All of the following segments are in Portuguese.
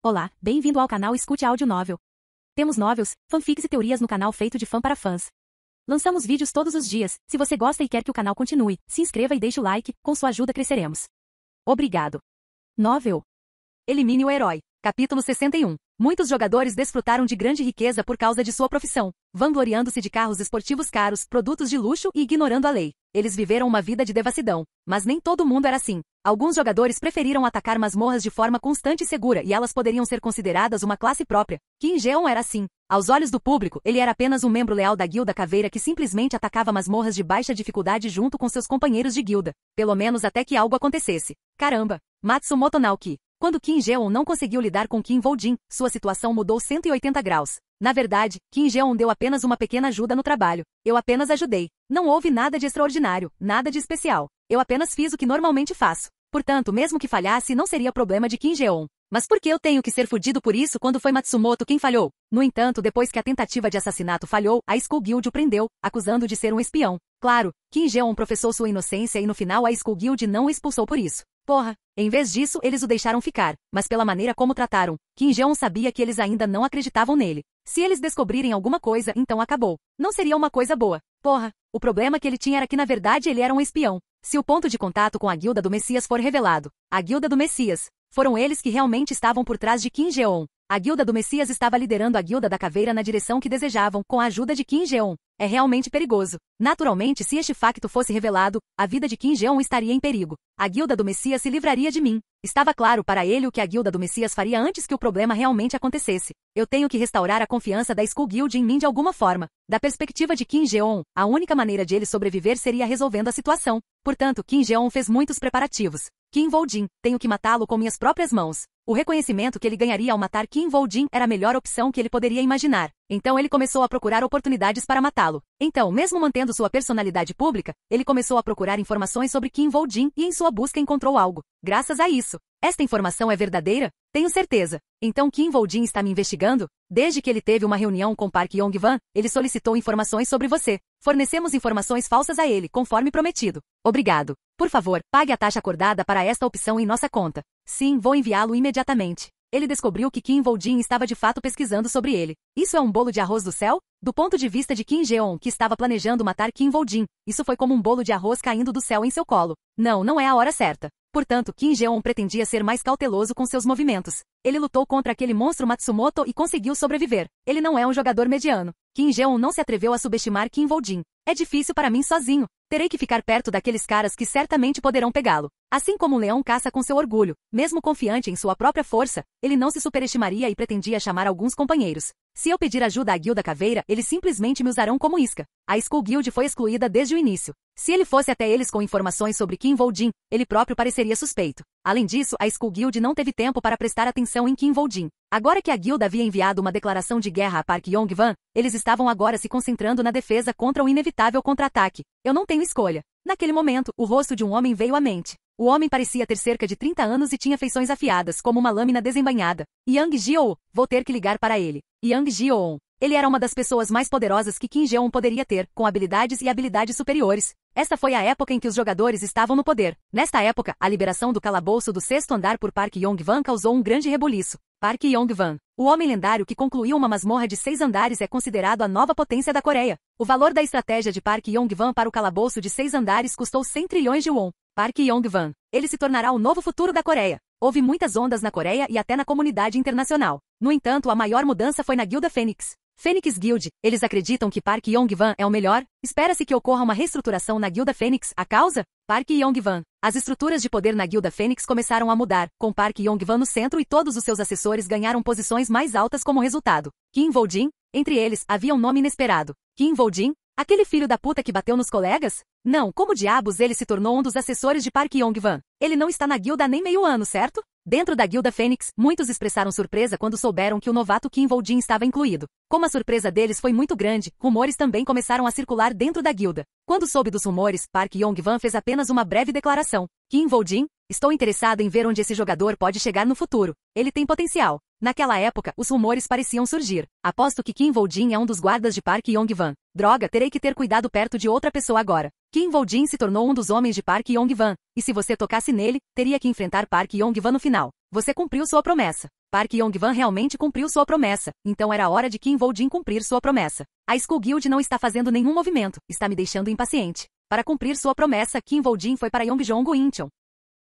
Olá, bem-vindo ao canal Escute Áudio Novel. Temos novels, fanfics e teorias no canal feito de fã para fãs. Lançamos vídeos todos os dias. Se você gosta e quer que o canal continue, se inscreva e deixe o like, com sua ajuda cresceremos. Obrigado. Novel. Elimine o herói. Capítulo 61. Muitos jogadores desfrutaram de grande riqueza por causa de sua profissão, vangloriando-se de carros esportivos caros, produtos de luxo e ignorando a lei. Eles viveram uma vida de devassidão. Mas nem todo mundo era assim. Alguns jogadores preferiram atacar masmorras de forma constante e segura e elas poderiam ser consideradas uma classe própria. Kim Jeon era assim. Aos olhos do público, ele era apenas um membro leal da Guilda Caveira que simplesmente atacava masmorras de baixa dificuldade junto com seus companheiros de guilda. Pelo menos até que algo acontecesse. Caramba! Matsumoto Naoki. Quando Kim Jeon não conseguiu lidar com Kim Voljin, sua situação mudou 180 graus. Na verdade, Kim Jeon deu apenas uma pequena ajuda no trabalho. Eu apenas ajudei. Não houve nada de extraordinário, nada de especial. Eu apenas fiz o que normalmente faço. Portanto, mesmo que falhasse, não seria problema de Kim Jeon. Mas por que eu tenho que ser fudido por isso quando foi Matsumoto quem falhou? No entanto, depois que a tentativa de assassinato falhou, a Skull Guild o prendeu, acusando de ser um espião. Claro, Kim Jeon professou sua inocência e no final a Skull Guild não o expulsou por isso. Porra! Em vez disso, eles o deixaram ficar, mas pela maneira como trataram, Kim Jeon sabia que eles ainda não acreditavam nele. Se eles descobrirem alguma coisa, então acabou. Não seria uma coisa boa. Porra! O problema que ele tinha era que na verdade ele era um espião. Se o ponto de contato com a Guilda do Messias for revelado, a Guilda do Messias, foram eles que realmente estavam por trás de Kim Jeon. A Guilda do Messias estava liderando a Guilda da Caveira na direção que desejavam, com a ajuda de Kim Jeon. É realmente perigoso. Naturalmente, se este facto fosse revelado, a vida de Kim Jeon estaria em perigo. A Guilda do Messias se livraria de mim. Estava claro para ele o que a Guilda do Messias faria antes que o problema realmente acontecesse. Eu tenho que restaurar a confiança da Skull Guild em mim de alguma forma. Da perspectiva de Kim Jeon, a única maneira de ele sobreviver seria resolvendo a situação. Portanto, Kim Jeon fez muitos preparativos. Kim Voljin, tenho que matá-lo com minhas próprias mãos. O reconhecimento que ele ganharia ao matar Kim Voljin era a melhor opção que ele poderia imaginar. Então ele começou a procurar oportunidades para matá-lo. Então, mesmo mantendo sua personalidade pública, ele começou a procurar informações sobre Kim Voljin e em sua busca encontrou algo. Graças a isso. Esta informação é verdadeira? Tenho certeza. Então Kim Voljin está me investigando? Desde que ele teve uma reunião com Park Yong-wan, ele solicitou informações sobre você. Fornecemos informações falsas a ele, conforme prometido. Obrigado. Por favor, pague a taxa acordada para esta opção em nossa conta. Sim, vou enviá-lo imediatamente. Ele descobriu que Kim Voljin estava de fato pesquisando sobre ele. Isso é um bolo de arroz do céu? Do ponto de vista de Kim Jeon, que estava planejando matar Kim Voljin, isso foi como um bolo de arroz caindo do céu em seu colo. Não é a hora certa. Portanto, Kim Jeon pretendia ser mais cauteloso com seus movimentos. Ele lutou contra aquele monstro Matsumoto e conseguiu sobreviver. Ele não é um jogador mediano. Kim Jeon não se atreveu a subestimar Kim Voljin. É difícil para mim sozinho. Terei que ficar perto daqueles caras que certamente poderão pegá-lo. Assim como um leão caça com seu orgulho, mesmo confiante em sua própria força, ele não se superestimaria e pretendia chamar alguns companheiros. Se eu pedir ajuda à Guilda Caveira, eles simplesmente me usarão como isca. A Skull Guild foi excluída desde o início. Se ele fosse até eles com informações sobre Kim Voljin, ele próprio pareceria suspeito. Além disso, a Skull Guild não teve tempo para prestar atenção em Kim Voljin. Agora que a Guilda havia enviado uma declaração de guerra a Park Yong-wan, eles estavam agora se concentrando na defesa contra o inevitável contra-ataque. Eu não tenho escolha. Naquele momento, o rosto de um homem veio à mente. O homem parecia ter cerca de 30 anos e tinha feições afiadas, como uma lâmina desembainhada. Yang Jio, vou ter que ligar para ele. Yang Jio. Ele era uma das pessoas mais poderosas que Kim Jeon poderia ter, com habilidades e habilidades superiores. Esta foi a época em que os jogadores estavam no poder. Nesta época, a liberação do calabouço do sexto andar por Park Yong-wan causou um grande rebuliço. Park Yong-wan, o homem lendário que concluiu uma masmorra de 6 andares, é considerado a nova potência da Coreia. O valor da estratégia de Park Yong-wan para o calabouço de 6 andares custou 100 trilhões de won. Park Yong-wan. Ele se tornará o novo futuro da Coreia. Houve muitas ondas na Coreia e até na comunidade internacional. No entanto, a maior mudança foi na Guilda Fênix. Fênix Guild, eles acreditam que Park Yong-wan é o melhor? Espera-se que ocorra uma reestruturação na Guilda Fênix. A causa? Park Yong-wan. As estruturas de poder na Guilda Fênix começaram a mudar, com Park Yong-wan no centro e todos os seus assessores ganharam posições mais altas como resultado. Kim Voljin? Entre eles, havia um nome inesperado. Kim Voljin? Aquele filho da puta que bateu nos colegas? Não, como diabos ele se tornou um dos assessores de Park Yong-wan? Ele não está na guilda há nem meio ano, certo? Dentro da Guilda Fênix, muitos expressaram surpresa quando souberam que o novato Kim Voljin estava incluído. Como a surpresa deles foi muito grande, rumores também começaram a circular dentro da guilda. Quando soube dos rumores, Park Yong-wan fez apenas uma breve declaração. Kim Voljin? Estou interessado em ver onde esse jogador pode chegar no futuro. Ele tem potencial. Naquela época, os rumores pareciam surgir. Aposto que Kim Woo-jin é um dos guardas de Park Yong-wan. Droga, terei que ter cuidado perto de outra pessoa agora. Kim Woo-jin se tornou um dos homens de Park Yong-wan, e se você tocasse nele, teria que enfrentar Park Yong-wan no final. Você cumpriu sua promessa. Park Yong-wan realmente cumpriu sua promessa, então era hora de Kim Woo-jin cumprir sua promessa. A Skull Guild não está fazendo nenhum movimento, está me deixando impaciente. Para cumprir sua promessa, Kim Woo-jin foi para Yongjong Incheon.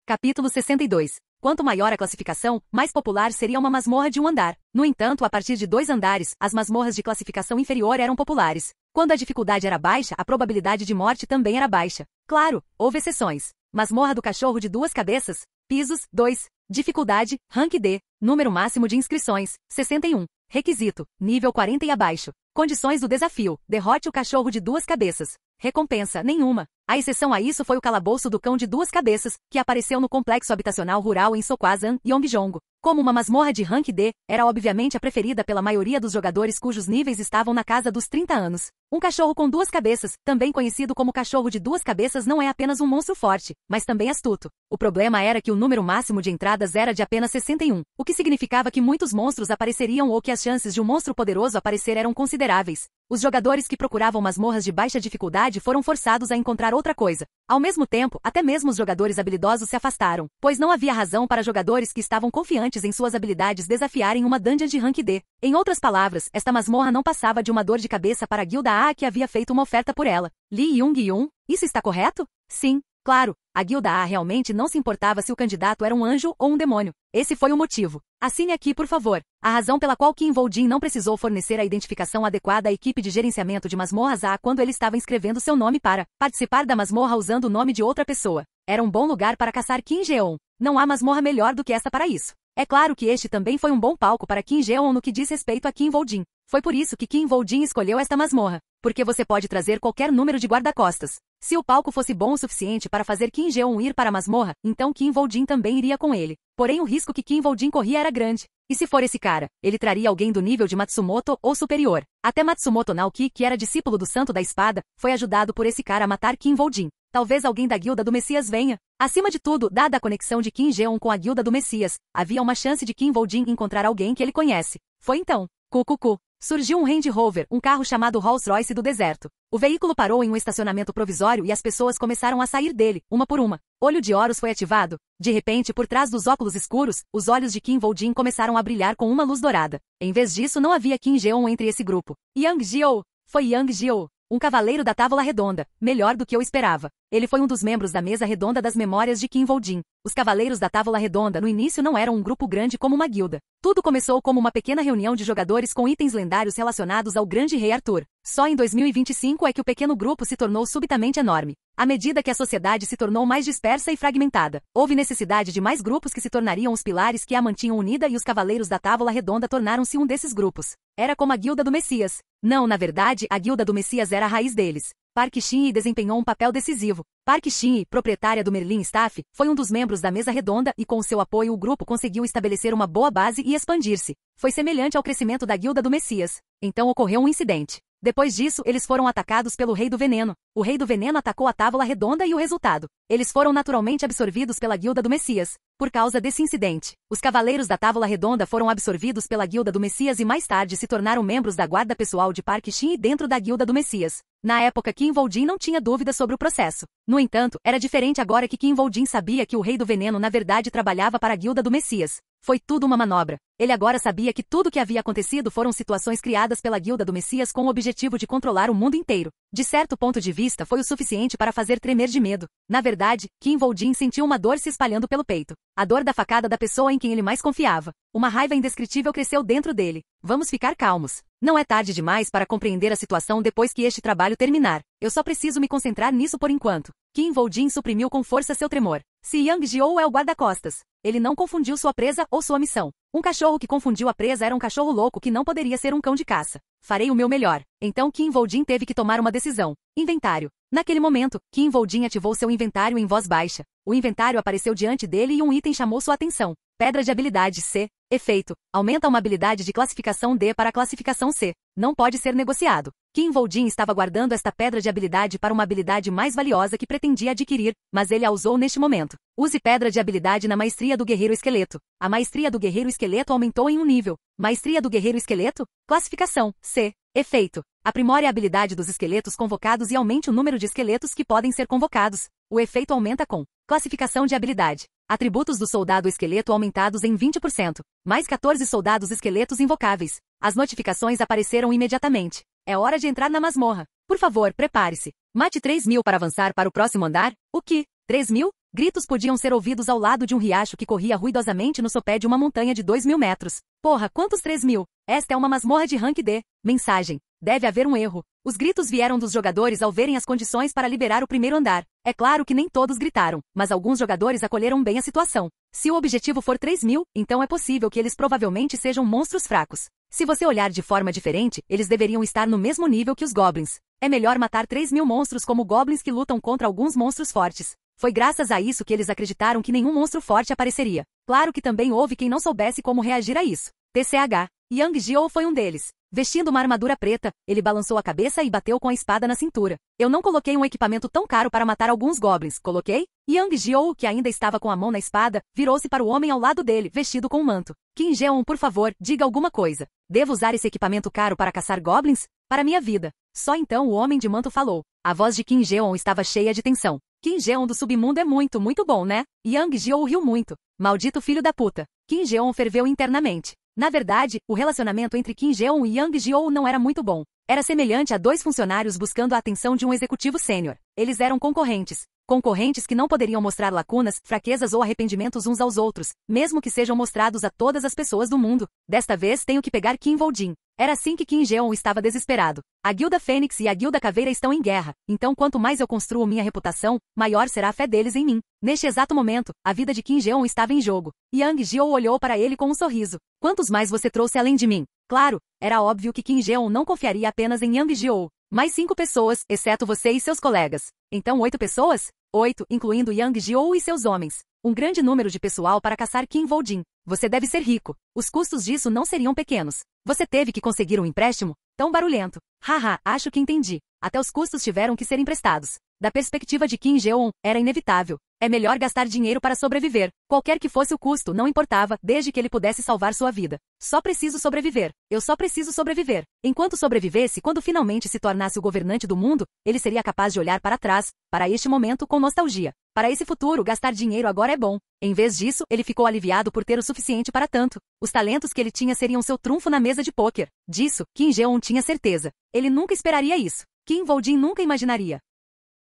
Capítulo 62. Quanto maior a classificação, mais popular seria uma masmorra de um andar. No entanto, a partir de 2 andares, as masmorras de classificação inferior eram populares. Quando a dificuldade era baixa, a probabilidade de morte também era baixa. Claro, houve exceções. Masmorra do cachorro de 2 cabeças. Pisos, 2. Dificuldade, Rank D. Número máximo de inscrições, 61. Requisito, nível 40 e abaixo. Condições do desafio, derrote o cachorro de 2 cabeças. Recompensa, nenhuma. A exceção a isso foi o calabouço do cão de 2 cabeças, que apareceu no complexo habitacional rural em Sokwazan, Yongjong. Como uma masmorra de Rank D, era obviamente a preferida pela maioria dos jogadores cujos níveis estavam na casa dos 30 anos. Um cachorro com 2 cabeças, também conhecido como cachorro de 2 cabeças, não é apenas um monstro forte, mas também astuto. O problema era que o número máximo de entradas era de apenas 61, o que significava que muitos monstros apareceriam ou que as chances de um monstro poderoso aparecer eram consideráveis. Os jogadores que procuravam masmorras de baixa dificuldade foram forçados a encontrar outra coisa. Ao mesmo tempo, até mesmo os jogadores habilidosos se afastaram, pois não havia razão para jogadores que estavam confiantes em suas habilidades desafiarem uma dungeon de Rank D. Em outras palavras, esta masmorra não passava de uma dor de cabeça para a guilda A que havia feito uma oferta por ela. Lee Young-yoon, isso está correto? Sim, claro. A guilda A realmente não se importava se o candidato era um anjo ou um demônio. Esse foi o motivo. Assine aqui, por favor. A razão pela qual Kim Woo-jin não precisou fornecer a identificação adequada à equipe de gerenciamento de masmorras A quando ele estava inscrevendo seu nome para participar da masmorra usando o nome de outra pessoa. Era um bom lugar para caçar Kim Jeon. Não há masmorra melhor do que esta para isso. É claro que este também foi um bom palco para Kim Jeon no que diz respeito a Kim Woo-jin. Foi por isso que Kim Woo-jin escolheu esta masmorra. Porque você pode trazer qualquer número de guarda-costas. Se o palco fosse bom o suficiente para fazer Kim Jeon ir para a masmorra, então Kim Woo-jin também iria com ele. Porém o risco que Kim Woo-jin corria era grande. E se for esse cara, ele traria alguém do nível de Matsumoto ou superior. Até Matsumoto Naoki, que era discípulo do Santo da Espada, foi ajudado por esse cara a matar Kim Woo-jin. Talvez alguém da Guilda do Messias venha. Acima de tudo, dada a conexão de Kim Jeon com a Guilda do Messias, havia uma chance de Kim Woo-jin encontrar alguém que ele conhece. Foi então. Cucucu. Surgiu um Range Rover, um carro chamado Rolls-Royce do deserto. O veículo parou em um estacionamento provisório e as pessoas começaram a sair dele, uma por uma. Olho de Horus foi ativado. De repente, por trás dos óculos escuros, os olhos de Kim Woo-jin começaram a brilhar com uma luz dourada. Em vez disso, não havia Kim Jeon entre esse grupo. Yang Jio. Foi Yang Jio. Um cavaleiro da Távola Redonda, melhor do que eu esperava. Ele foi um dos membros da Mesa Redonda das Memórias de Kim Woo-jin. Os Cavaleiros da Távola Redonda no início não eram um grupo grande como uma guilda. Tudo começou como uma pequena reunião de jogadores com itens lendários relacionados ao Grande Rei Arthur. Só em 2025 é que o pequeno grupo se tornou subitamente enorme. À medida que a sociedade se tornou mais dispersa e fragmentada, houve necessidade de mais grupos que se tornariam os pilares que a mantinham unida e os Cavaleiros da Távola Redonda tornaram-se um desses grupos. Era como a Guilda do Messias. Não, na verdade, a Guilda do Messias era a raiz deles. Park Shin-hye desempenhou um papel decisivo. Park Shin-hye, proprietária do Merlin Staff, foi um dos membros da Mesa Redonda e com seu apoio o grupo conseguiu estabelecer uma boa base e expandir-se. Foi semelhante ao crescimento da Guilda do Messias. Então ocorreu um incidente. Depois disso, eles foram atacados pelo Rei do Veneno. O Rei do Veneno atacou a Távola Redonda e o resultado. Eles foram naturalmente absorvidos pela Guilda do Messias. Por causa desse incidente, os Cavaleiros da Távola Redonda foram absorvidos pela Guilda do Messias e mais tarde se tornaram membros da guarda pessoal de Park Shin-hye dentro da Guilda do Messias. Na época, Kim Woo-jin não tinha dúvida sobre o processo. No entanto, era diferente agora que Kim Woo-jin sabia que o Rei do Veneno na verdade trabalhava para a Guilda do Messias. Foi tudo uma manobra. Ele agora sabia que tudo o que havia acontecido foram situações criadas pela Guilda do Messias com o objetivo de controlar o mundo inteiro. De certo ponto de vista, foi o suficiente para fazer tremer de medo. Na verdade, Kim Woo-jin sentiu uma dor se espalhando pelo peito. A dor da facada da pessoa em quem ele mais confiava. Uma raiva indescritível cresceu dentro dele. Vamos ficar calmos. Não é tarde demais para compreender a situação depois que este trabalho terminar. Eu só preciso me concentrar nisso por enquanto. Kim Woo-jin suprimiu com força seu tremor. Se Yang Jio é o guarda-costas, ele não confundiu sua presa ou sua missão. Um cachorro que confundiu a presa era um cachorro louco que não poderia ser um cão de caça. Farei o meu melhor. Então Kim Woo-jin teve que tomar uma decisão. Inventário. Naquele momento, Kim Woo-jin ativou seu inventário em voz baixa. O inventário apareceu diante dele e um item chamou sua atenção. Pedra de habilidade C. Efeito. Aumenta uma habilidade de classificação D para a classificação C. Não pode ser negociado. Kim Voldin estava guardando esta pedra de habilidade para uma habilidade mais valiosa que pretendia adquirir, mas ele a usou neste momento. Use pedra de habilidade na Maestria do Guerreiro Esqueleto. A Maestria do Guerreiro Esqueleto aumentou em um nível. Maestria do Guerreiro Esqueleto? Classificação C. Efeito. Aprimore a habilidade dos esqueletos convocados e aumente o número de esqueletos que podem ser convocados. O efeito aumenta com classificação de habilidade. Atributos do soldado esqueleto aumentados em 20%. Mais 14 soldados esqueletos invocáveis. As notificações apareceram imediatamente. É hora de entrar na masmorra. Por favor, prepare-se. Mate 3.000 para avançar para o próximo andar. O que? 3.000? Gritos podiam ser ouvidos ao lado de um riacho que corria ruidosamente no sopé de uma montanha de 2.000 metros. Porra, quantos 3.000? Esta é uma masmorra de rank D. Mensagem. Deve haver um erro. Os gritos vieram dos jogadores ao verem as condições para liberar o primeiro andar. É claro que nem todos gritaram, mas alguns jogadores acolheram bem a situação. Se o objetivo for 3.000, então é possível que eles provavelmente sejam monstros fracos. Se você olhar de forma diferente, eles deveriam estar no mesmo nível que os goblins. É melhor matar 3.000 monstros como goblins que lutam contra alguns monstros fortes. Foi graças a isso que eles acreditaram que nenhum monstro forte apareceria. Claro que também houve quem não soubesse como reagir a isso. TCH. Yang Jiou foi um deles. Vestindo uma armadura preta, ele balançou a cabeça e bateu com a espada na cintura. Eu não coloquei um equipamento tão caro para matar alguns goblins, coloquei? Yang Jiou, que ainda estava com a mão na espada, virou-se para o homem ao lado dele, vestido com um manto. Kim Jeon, por favor, diga alguma coisa. Devo usar esse equipamento caro para caçar goblins? Para minha vida. Só então o homem de manto falou. A voz de Kim Jeon estava cheia de tensão. Kim Jeon do submundo é muito bom, né? Yang Jiou riu muito. Maldito filho da puta. Kim Jeon ferveu internamente. Na verdade, o relacionamento entre Kim Jeon e Yang Jiou não era muito bom. Era semelhante a dois funcionários buscando a atenção de um executivo sênior. Eles eram concorrentes. Concorrentes que não poderiam mostrar lacunas, fraquezas ou arrependimentos uns aos outros, mesmo que sejam mostrados a todas as pessoas do mundo. Desta vez tenho que pegar Kim Voldin. Era assim que Kim Jeon estava desesperado. A Guilda Fênix e a Guilda Caveira estão em guerra, então quanto mais eu construo minha reputação, maior será a fé deles em mim. Neste exato momento, a vida de Kim Jeon estava em jogo. Yang Jiou olhou para ele com um sorriso. Quantos mais você trouxe além de mim? Claro, era óbvio que Kim Jeon não confiaria apenas em Yang Jiou. Mais 5 pessoas, exceto você e seus colegas. Então 8 pessoas? 8, incluindo Yang Jiou e seus homens. Um grande número de pessoal para caçar Kim Voldin. Você deve ser rico. Os custos disso não seriam pequenos. Você teve que conseguir um empréstimo? Tão barulhento. Haha, acho que entendi. Até os custos tiveram que ser emprestados. Da perspectiva de Kim Jeon, era inevitável. É melhor gastar dinheiro para sobreviver. Qualquer que fosse o custo, não importava, desde que ele pudesse salvar sua vida. Só preciso sobreviver. Eu só preciso sobreviver. Enquanto sobrevivesse, quando finalmente se tornasse o governante do mundo, ele seria capaz de olhar para trás, para este momento com nostalgia. Para esse futuro, gastar dinheiro agora é bom. Em vez disso, ele ficou aliviado por ter o suficiente para tanto. Os talentos que ele tinha seriam seu trunfo na mesa de pôquer. Disso, Kim Jeon tinha certeza. Ele nunca esperaria isso. Kim Voldin nunca imaginaria.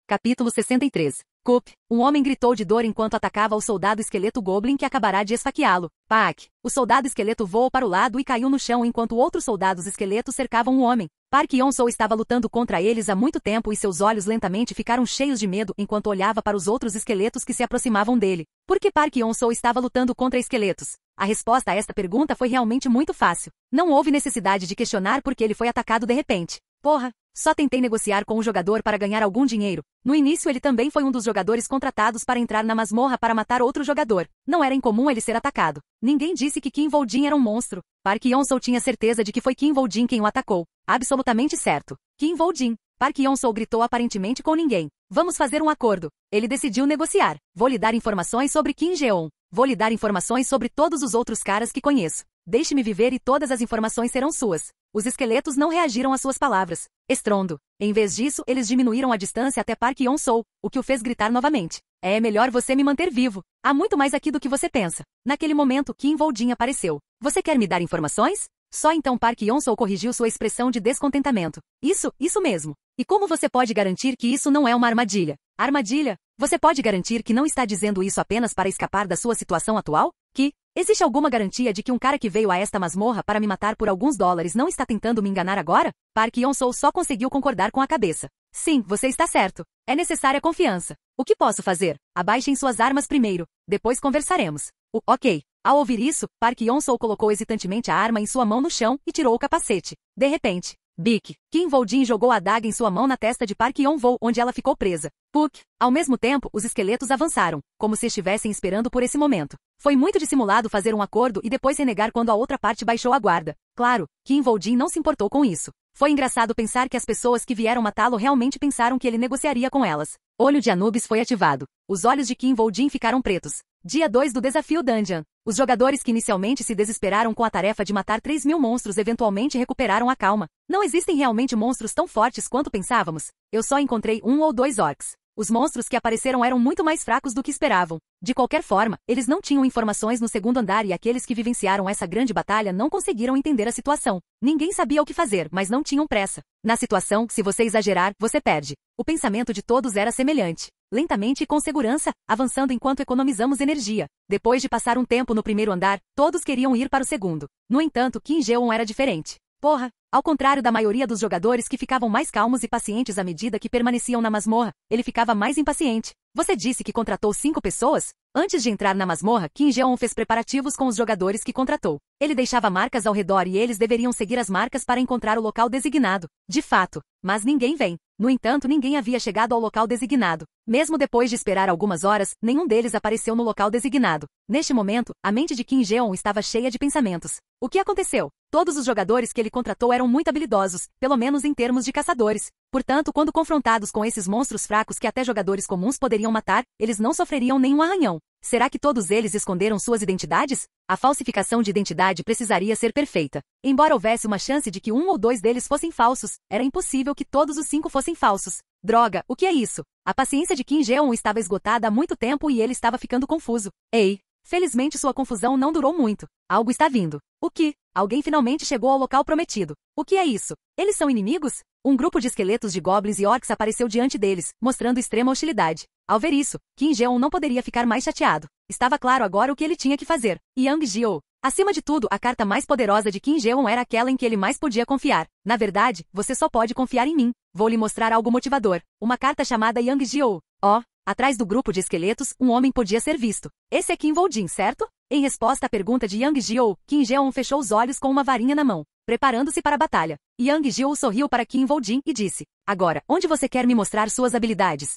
Capítulo 63. Kup. Um homem gritou de dor enquanto atacava o soldado esqueleto Goblin que acabará de esfaqueá-lo. Pak. O soldado esqueleto voou para o lado e caiu no chão enquanto outros soldados esqueletos cercavam o homem. Park Yeon-soo estava lutando contra eles há muito tempo e seus olhos lentamente ficaram cheios de medo enquanto olhava para os outros esqueletos que se aproximavam dele. Por que Park Yeon-soo estava lutando contra esqueletos? A resposta a esta pergunta foi realmente muito fácil. Não houve necessidade de questionar porque ele foi atacado de repente. Porra! Só tentei negociar com o jogador para ganhar algum dinheiro. No início ele também foi um dos jogadores contratados para entrar na masmorra para matar outro jogador. Não era incomum ele ser atacado. Ninguém disse que Kim Voldin era um monstro. Park Yeon-soo tinha certeza de que foi Kim Voldin quem o atacou. Absolutamente certo. Kim Voldin. Park Yeon-soo gritou aparentemente com ninguém. Vamos fazer um acordo. Ele decidiu negociar. Vou lhe dar informações sobre Kim Jeon. Vou lhe dar informações sobre todos os outros caras que conheço. Deixe-me viver e todas as informações serão suas. Os esqueletos não reagiram às suas palavras. Estrondo. Em vez disso, eles diminuíram a distância até Park Yeon-soo, o que o fez gritar novamente. É melhor você me manter vivo. Há muito mais aqui do que você pensa. Naquele momento, Kim Voldin apareceu. Você quer me dar informações? Só então Park Yeon-soo corrigiu sua expressão de descontentamento. Isso mesmo. E como você pode garantir que isso não é uma armadilha? Armadilha? Você pode garantir que não está dizendo isso apenas para escapar da sua situação atual? Que existe alguma garantia de que um cara que veio a esta masmorra para me matar por alguns dólares não está tentando me enganar agora? Park Yeon-soo só conseguiu concordar com a cabeça. Sim, você está certo. É necessária confiança. O que posso fazer? Abaixem suas armas primeiro. Depois conversaremos. Ok. Ao ouvir isso, Park Yeon-soo colocou hesitantemente a arma em sua mão no chão e tirou o capacete. De repente, Bic. Kim Voldin jogou a adaga em sua mão na testa de Park Yeon-woo, onde ela ficou presa. Puk. Ao mesmo tempo, os esqueletos avançaram, como se estivessem esperando por esse momento. Foi muito dissimulado fazer um acordo e depois renegar quando a outra parte baixou a guarda. Claro, Kim Vol-jin não se importou com isso. Foi engraçado pensar que as pessoas que vieram matá-lo realmente pensaram que ele negociaria com elas. Olho de Anubis foi ativado. Os olhos de Kim Vol-jin ficaram pretos. Dia 2 do desafio Dungeon. Os jogadores que inicialmente se desesperaram com a tarefa de matar 3.000 monstros eventualmente recuperaram a calma. Não existem realmente monstros tão fortes quanto pensávamos. Eu só encontrei 1 ou 2 orcs. Os monstros que apareceram eram muito mais fracos do que esperavam. De qualquer forma, eles não tinham informações no segundo andar e aqueles que vivenciaram essa grande batalha não conseguiram entender a situação. Ninguém sabia o que fazer, mas não tinham pressa. Na situação, se você exagerar, você perde. O pensamento de todos era semelhante. Lentamente e com segurança, avançando enquanto economizamos energia. Depois de passar um tempo no primeiro andar, todos queriam ir para o segundo. No entanto, Kim Jeon era diferente. Porra! Ao contrário da maioria dos jogadores que ficavam mais calmos e pacientes à medida que permaneciam na masmorra, ele ficava mais impaciente. Você disse que contratou 5 pessoas? Antes de entrar na masmorra, Kim Jeon fez preparativos com os jogadores que contratou. Ele deixava marcas ao redor e eles deveriam seguir as marcas para encontrar o local designado. De fato. Mas ninguém vem. No entanto, ninguém havia chegado ao local designado. Mesmo depois de esperar algumas horas, nenhum deles apareceu no local designado. Neste momento, a mente de Kim Jeon estava cheia de pensamentos. O que aconteceu? Todos os jogadores que ele contratou eram muito habilidosos, pelo menos em termos de caçadores. Portanto, quando confrontados com esses monstros fracos que até jogadores comuns poderiam matar, eles não sofreriam nenhum arranhão. Será que todos eles esconderam suas identidades? A falsificação de identidade precisaria ser perfeita. Embora houvesse uma chance de que 1 ou 2 deles fossem falsos, era impossível que todos os 5 fossem falsos. Droga, o que é isso? A paciência de Kim Jeon estava esgotada há muito tempo e ele estava ficando confuso. Ei! Felizmente sua confusão não durou muito. Algo está vindo. O que? Alguém finalmente chegou ao local prometido. O que é isso? Eles são inimigos? Um grupo de esqueletos de goblins e orcs apareceu diante deles, mostrando extrema hostilidade. Ao ver isso, Kim Jeon não poderia ficar mais chateado. Estava claro agora o que ele tinha que fazer. Yang Jio. Acima de tudo, a carta mais poderosa de Kim Jeon era aquela em que ele mais podia confiar. Na verdade, você só pode confiar em mim. Vou lhe mostrar algo motivador. Uma carta chamada Yang Jio. Oh, atrás do grupo de esqueletos, um homem podia ser visto. Esse é Kim Vol-jin, certo? Em resposta à pergunta de Yang Jio, Kim Jeon fechou os olhos com uma varinha na mão, preparando-se para a batalha. Yang Jio sorriu para Kim Vol-jin e disse: Agora, onde você quer me mostrar suas habilidades?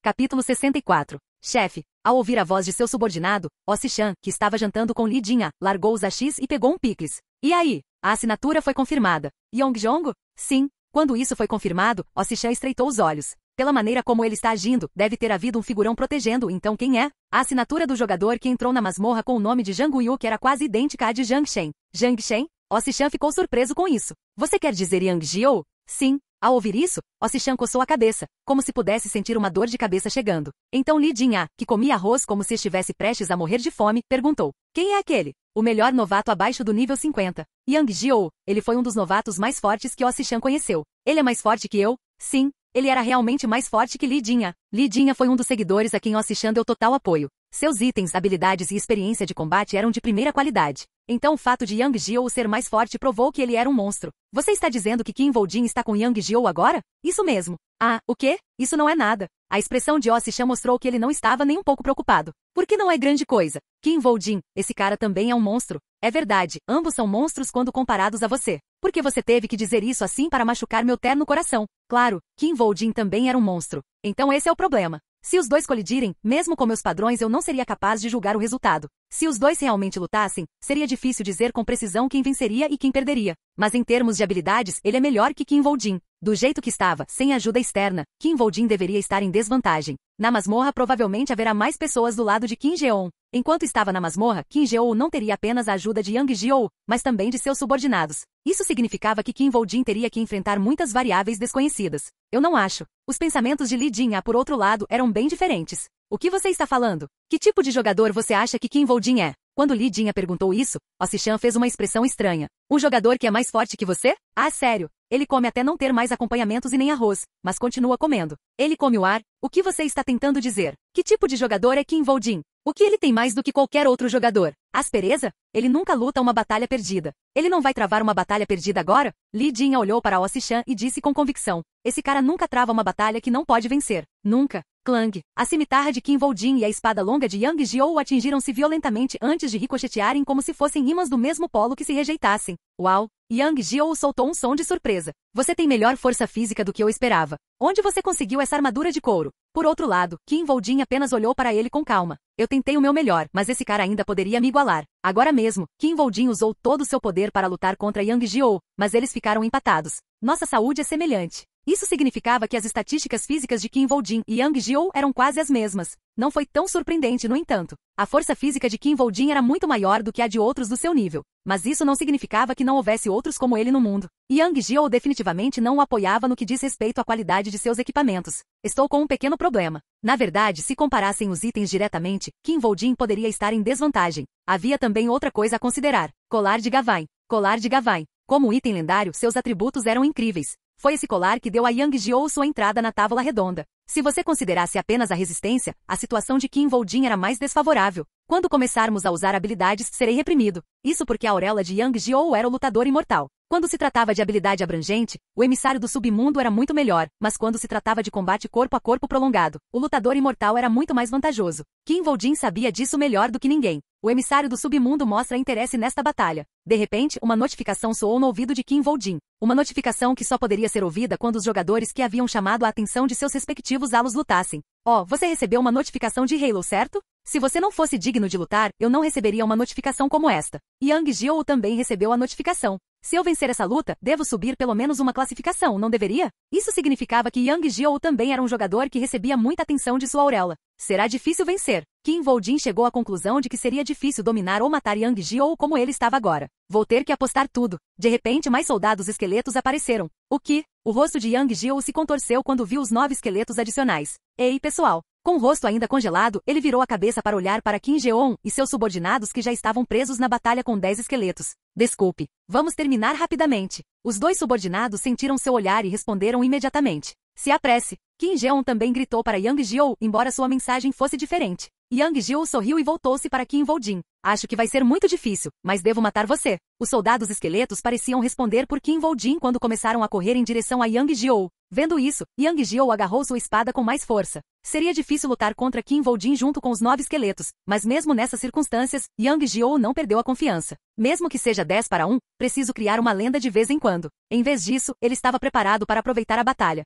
Capítulo 64. Chefe. Ao ouvir a voz de seu subordinado, Osi-chan, que estava jantando com Li Jin-a, largou os achis e pegou um picles. E aí? A assinatura foi confirmada. Yongjong? Sim. Quando isso foi confirmado, Osi-chan estreitou os olhos. Pela maneira como ele está agindo, deve ter havido um figurão protegendo, então quem é? A assinatura do jogador que entrou na masmorra com o nome de Zhang Yu que era quase idêntica à de Zhang Shen. Zhang Shen? Osi-chan ficou surpreso com isso. Você quer dizer Yang Jio? Sim. Ao ouvir isso, Osi-chan coçou a cabeça, como se pudesse sentir uma dor de cabeça chegando. Então Li Jin-a, que comia arroz como se estivesse prestes a morrer de fome, perguntou: Quem é aquele? O melhor novato abaixo do nível 50. Yang Jio. Ele foi um dos novatos mais fortes que Osi-chan conheceu. Ele é mais forte que eu? Sim. Ele era realmente mais forte que Li Jin-a. Li Jin-a foi um dos seguidores a quem Osi-chan deu total apoio. Seus itens, habilidades e experiência de combate eram de primeira qualidade. Então o fato de Yang Jio ser mais forte provou que ele era um monstro. Você está dizendo que Kim Vol-jin está com Yang Jio agora? Isso mesmo. Ah, o quê? Isso não é nada. A expressão de Osi-chan mostrou que ele não estava nem um pouco preocupado. Por que não é grande coisa? Kim Vol-jin, esse cara também é um monstro. É verdade, ambos são monstros quando comparados a você. Por que você teve que dizer isso assim para machucar meu terno coração? Claro, Kim Vol-jin também era um monstro. Então esse é o problema. Se os dois colidirem, mesmo com meus padrões eu não seria capaz de julgar o resultado. Se os dois realmente lutassem, seria difícil dizer com precisão quem venceria e quem perderia. Mas em termos de habilidades, ele é melhor que Kim Vol-jin. Do jeito que estava, sem ajuda externa, Kim Vol-jin deveria estar em desvantagem. Na masmorra provavelmente haverá mais pessoas do lado de Kim Jeon. Enquanto estava na masmorra, Kim Jeon não teria apenas a ajuda de Yang Jio, mas também de seus subordinados. Isso significava que Kim Vol-jin teria que enfrentar muitas variáveis desconhecidas. Eu não acho. Os pensamentos de Li Jin-a, por outro lado, eram bem diferentes. O que você está falando? Que tipo de jogador você acha que Kim Vol-jin é? Quando Li Jin-a perguntou isso, Osi-chan fez uma expressão estranha. Um jogador que é mais forte que você? Ah, sério. Ele come até não ter mais acompanhamentos e nem arroz, mas continua comendo. Ele come o ar? O que você está tentando dizer? Que tipo de jogador é Kim Vol-jin? O que ele tem mais do que qualquer outro jogador? Aspereza? Ele nunca luta uma batalha perdida. Ele não vai travar uma batalha perdida agora? Li Jin-a olhou para Osi-chan e disse com convicção: Esse cara nunca trava uma batalha que não pode vencer. Nunca. Clang. A cimitarra de Qin Voljin e a espada longa de Yang Jiou atingiram-se violentamente antes de ricochetearem como se fossem ímãs do mesmo polo que se rejeitassem. Uau! Yang Jiou soltou um som de surpresa. Você tem melhor força física do que eu esperava. Onde você conseguiu essa armadura de couro? Por outro lado, Qin Voljin apenas olhou para ele com calma. Eu tentei o meu melhor, mas esse cara ainda poderia me igualar. Agora mesmo, Qin Voljin usou todo o seu poder para lutar contra Yang Jiou, mas eles ficaram empatados. Nossa saúde é semelhante. Isso significava que as estatísticas físicas de Qin Voljin e Yang Jiou eram quase as mesmas. Não foi tão surpreendente, no entanto. A força física de Qin Voljin era muito maior do que a de outros do seu nível. Mas isso não significava que não houvesse outros como ele no mundo. Yang Jiou definitivamente não o apoiava no que diz respeito à qualidade de seus equipamentos. Estou com um pequeno problema. Na verdade, se comparassem os itens diretamente, Qin Voljin poderia estar em desvantagem. Havia também outra coisa a considerar. Colar de Gavain. Colar de Gavain. Como item lendário, seus atributos eram incríveis. Foi esse colar que deu a Yang Jiou sua entrada na Távola Redonda. Se você considerasse apenas a resistência, a situação de Qin Voljin era mais desfavorável. Quando começarmos a usar habilidades, serei reprimido. Isso porque a auréola de Yang Jiou era o lutador imortal. Quando se tratava de habilidade abrangente, o emissário do submundo era muito melhor, mas quando se tratava de combate corpo a corpo prolongado, o lutador imortal era muito mais vantajoso. Qin Voljin sabia disso melhor do que ninguém. O emissário do submundo mostra interesse nesta batalha. De repente, uma notificação soou no ouvido de Qin Voljin. Uma notificação que só poderia ser ouvida quando os jogadores que haviam chamado a atenção de seus respectivos alos lutassem. Oh, você recebeu uma notificação de Halo, certo? Se você não fosse digno de lutar, eu não receberia uma notificação como esta. Yang Jiou também recebeu a notificação. Se eu vencer essa luta, devo subir pelo menos uma classificação, não deveria? Isso significava que Yang Jiou também era um jogador que recebia muita atenção de sua auréola. Será difícil vencer. Qin Voljin chegou à conclusão de que seria difícil dominar ou matar Yang Jiou como ele estava agora. Vou ter que apostar tudo. De repente, mais soldados esqueletos apareceram. O que? O rosto de Yang Jiou se contorceu quando viu os 9 esqueletos adicionais. Ei, pessoal! Com o rosto ainda congelado, ele virou a cabeça para olhar para Qin Jeon e seus subordinados que já estavam presos na batalha com 10 esqueletos. Desculpe. Vamos terminar rapidamente. Os 2 subordinados sentiram seu olhar e responderam imediatamente. Se apresse. Qin Jeon também gritou para Yang Jiou, embora sua mensagem fosse diferente. Yang Jiou sorriu e voltou-se para Qin Voljin. Acho que vai ser muito difícil, mas devo matar você. Os soldados esqueletos pareciam responder por Qin Voljin quando começaram a correr em direção a Yang Jiou. Vendo isso, Yang Jiou agarrou sua espada com mais força. Seria difícil lutar contra Qin Voljin junto com os 9 esqueletos, mas mesmo nessas circunstâncias, Yang Jiou não perdeu a confiança. Mesmo que seja 10 para 1, preciso criar uma lenda de vez em quando. Em vez disso, ele estava preparado para aproveitar a batalha.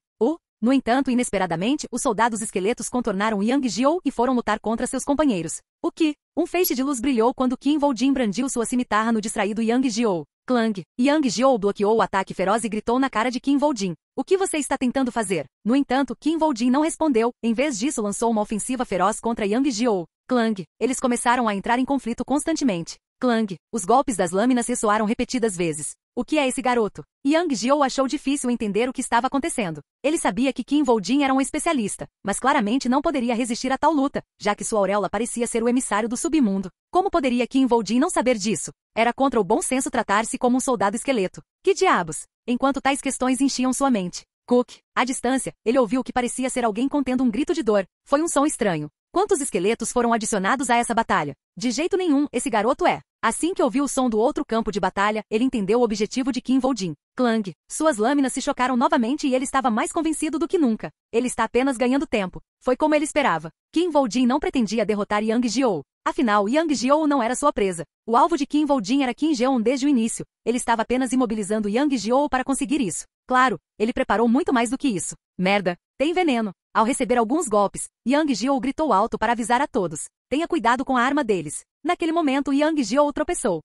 No entanto, inesperadamente, os soldados esqueletos contornaram Yang Jiou e foram lutar contra seus companheiros. O que? Um feixe de luz brilhou quando Qin Voljin brandiu sua cimitarra no distraído Yang Jiou. Clang. Yang Jiou bloqueou o ataque feroz e gritou na cara de Qin Voljin. O que você está tentando fazer? No entanto, Qin Voljin não respondeu, em vez disso lançou uma ofensiva feroz contra Yang Jiou. Clang. Eles começaram a entrar em conflito constantemente. Clang. Os golpes das lâminas ressoaram repetidas vezes. O que é esse garoto? Yang Jiou achou difícil entender o que estava acontecendo. Ele sabia que Qin Voljin era um especialista, mas claramente não poderia resistir a tal luta, já que sua auréola parecia ser o emissário do submundo. Como poderia Qin Voljin não saber disso? Era contra o bom senso tratar-se como um soldado esqueleto. Que diabos? Enquanto tais questões enchiam sua mente. Cook. À distância, ele ouviu o que parecia ser alguém contendo um grito de dor. Foi um som estranho. Quantos esqueletos foram adicionados a essa batalha? De jeito nenhum, esse garoto é. Assim que ouviu o som do outro campo de batalha, ele entendeu o objetivo de Qin Voljin. Clang. Suas lâminas se chocaram novamente e ele estava mais convencido do que nunca. Ele está apenas ganhando tempo. Foi como ele esperava. Qin Voljin não pretendia derrotar Yang Jiou. Afinal, Yang Jiou não era sua presa. O alvo de Qin Voljin era Qin Jeon desde o início. Ele estava apenas imobilizando Yang Jiou para conseguir isso. Claro, ele preparou muito mais do que isso. Merda, tem veneno. Ao receber alguns golpes, Yang Jiou gritou alto para avisar a todos. Tenha cuidado com a arma deles. Naquele momento, Yang Jiou tropeçou.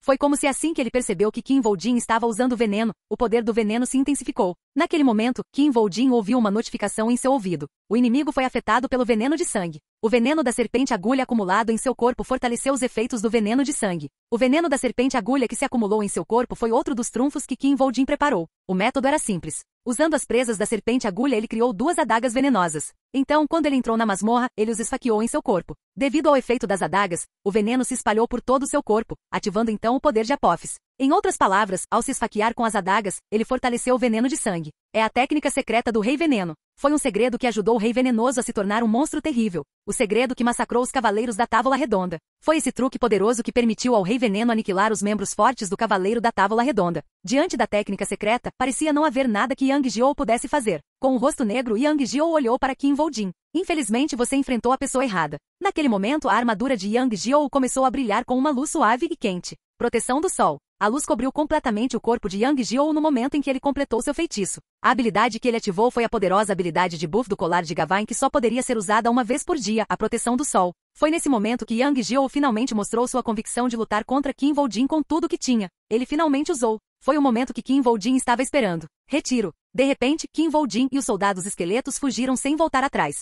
Foi como se assim que ele percebeu que Qin Voljin estava usando veneno, o poder do veneno se intensificou. Naquele momento, Qin Voljin ouviu uma notificação em seu ouvido. O inimigo foi afetado pelo veneno de sangue. O veneno da serpente agulha acumulado em seu corpo fortaleceu os efeitos do veneno de sangue. O veneno da serpente agulha que se acumulou em seu corpo foi outro dos trunfos que Qin Voljin preparou. O método era simples. Usando as presas da serpente agulha, ele criou 2 adagas venenosas. Então, quando ele entrou na masmorra, ele os esfaqueou em seu corpo. Devido ao efeito das adagas, o veneno se espalhou por todo o seu corpo, ativando então o poder de Apophis. Em outras palavras, ao se esfaquear com as adagas, ele fortaleceu o veneno de sangue. É a técnica secreta do Rei Veneno. Foi um segredo que ajudou o Rei Venenoso a se tornar um monstro terrível. O segredo que massacrou os Cavaleiros da Távola Redonda. Foi esse truque poderoso que permitiu ao Rei Veneno aniquilar os membros fortes do Cavaleiro da Távola Redonda. Diante da técnica secreta, parecia não haver nada que Yang Jiou pudesse fazer. Com o rosto negro, Yang Jiou olhou para Qin Voljin. Infelizmente você enfrentou a pessoa errada. Naquele momento, a armadura de Yang Jiou começou a brilhar com uma luz suave e quente. Proteção do Sol. A luz cobriu completamente o corpo de Yang Jiou no momento em que ele completou seu feitiço. A habilidade que ele ativou foi a poderosa habilidade de buff do colar de Gavain que só poderia ser usada uma vez por dia, a Proteção do Sol. Foi nesse momento que Yang Jiou finalmente mostrou sua convicção de lutar contra Qin Voljin com tudo que tinha. Ele finalmente usou. Foi o momento que Qin Voljin estava esperando. Retiro. De repente, Qin Voljin e os soldados esqueletos fugiram sem voltar atrás.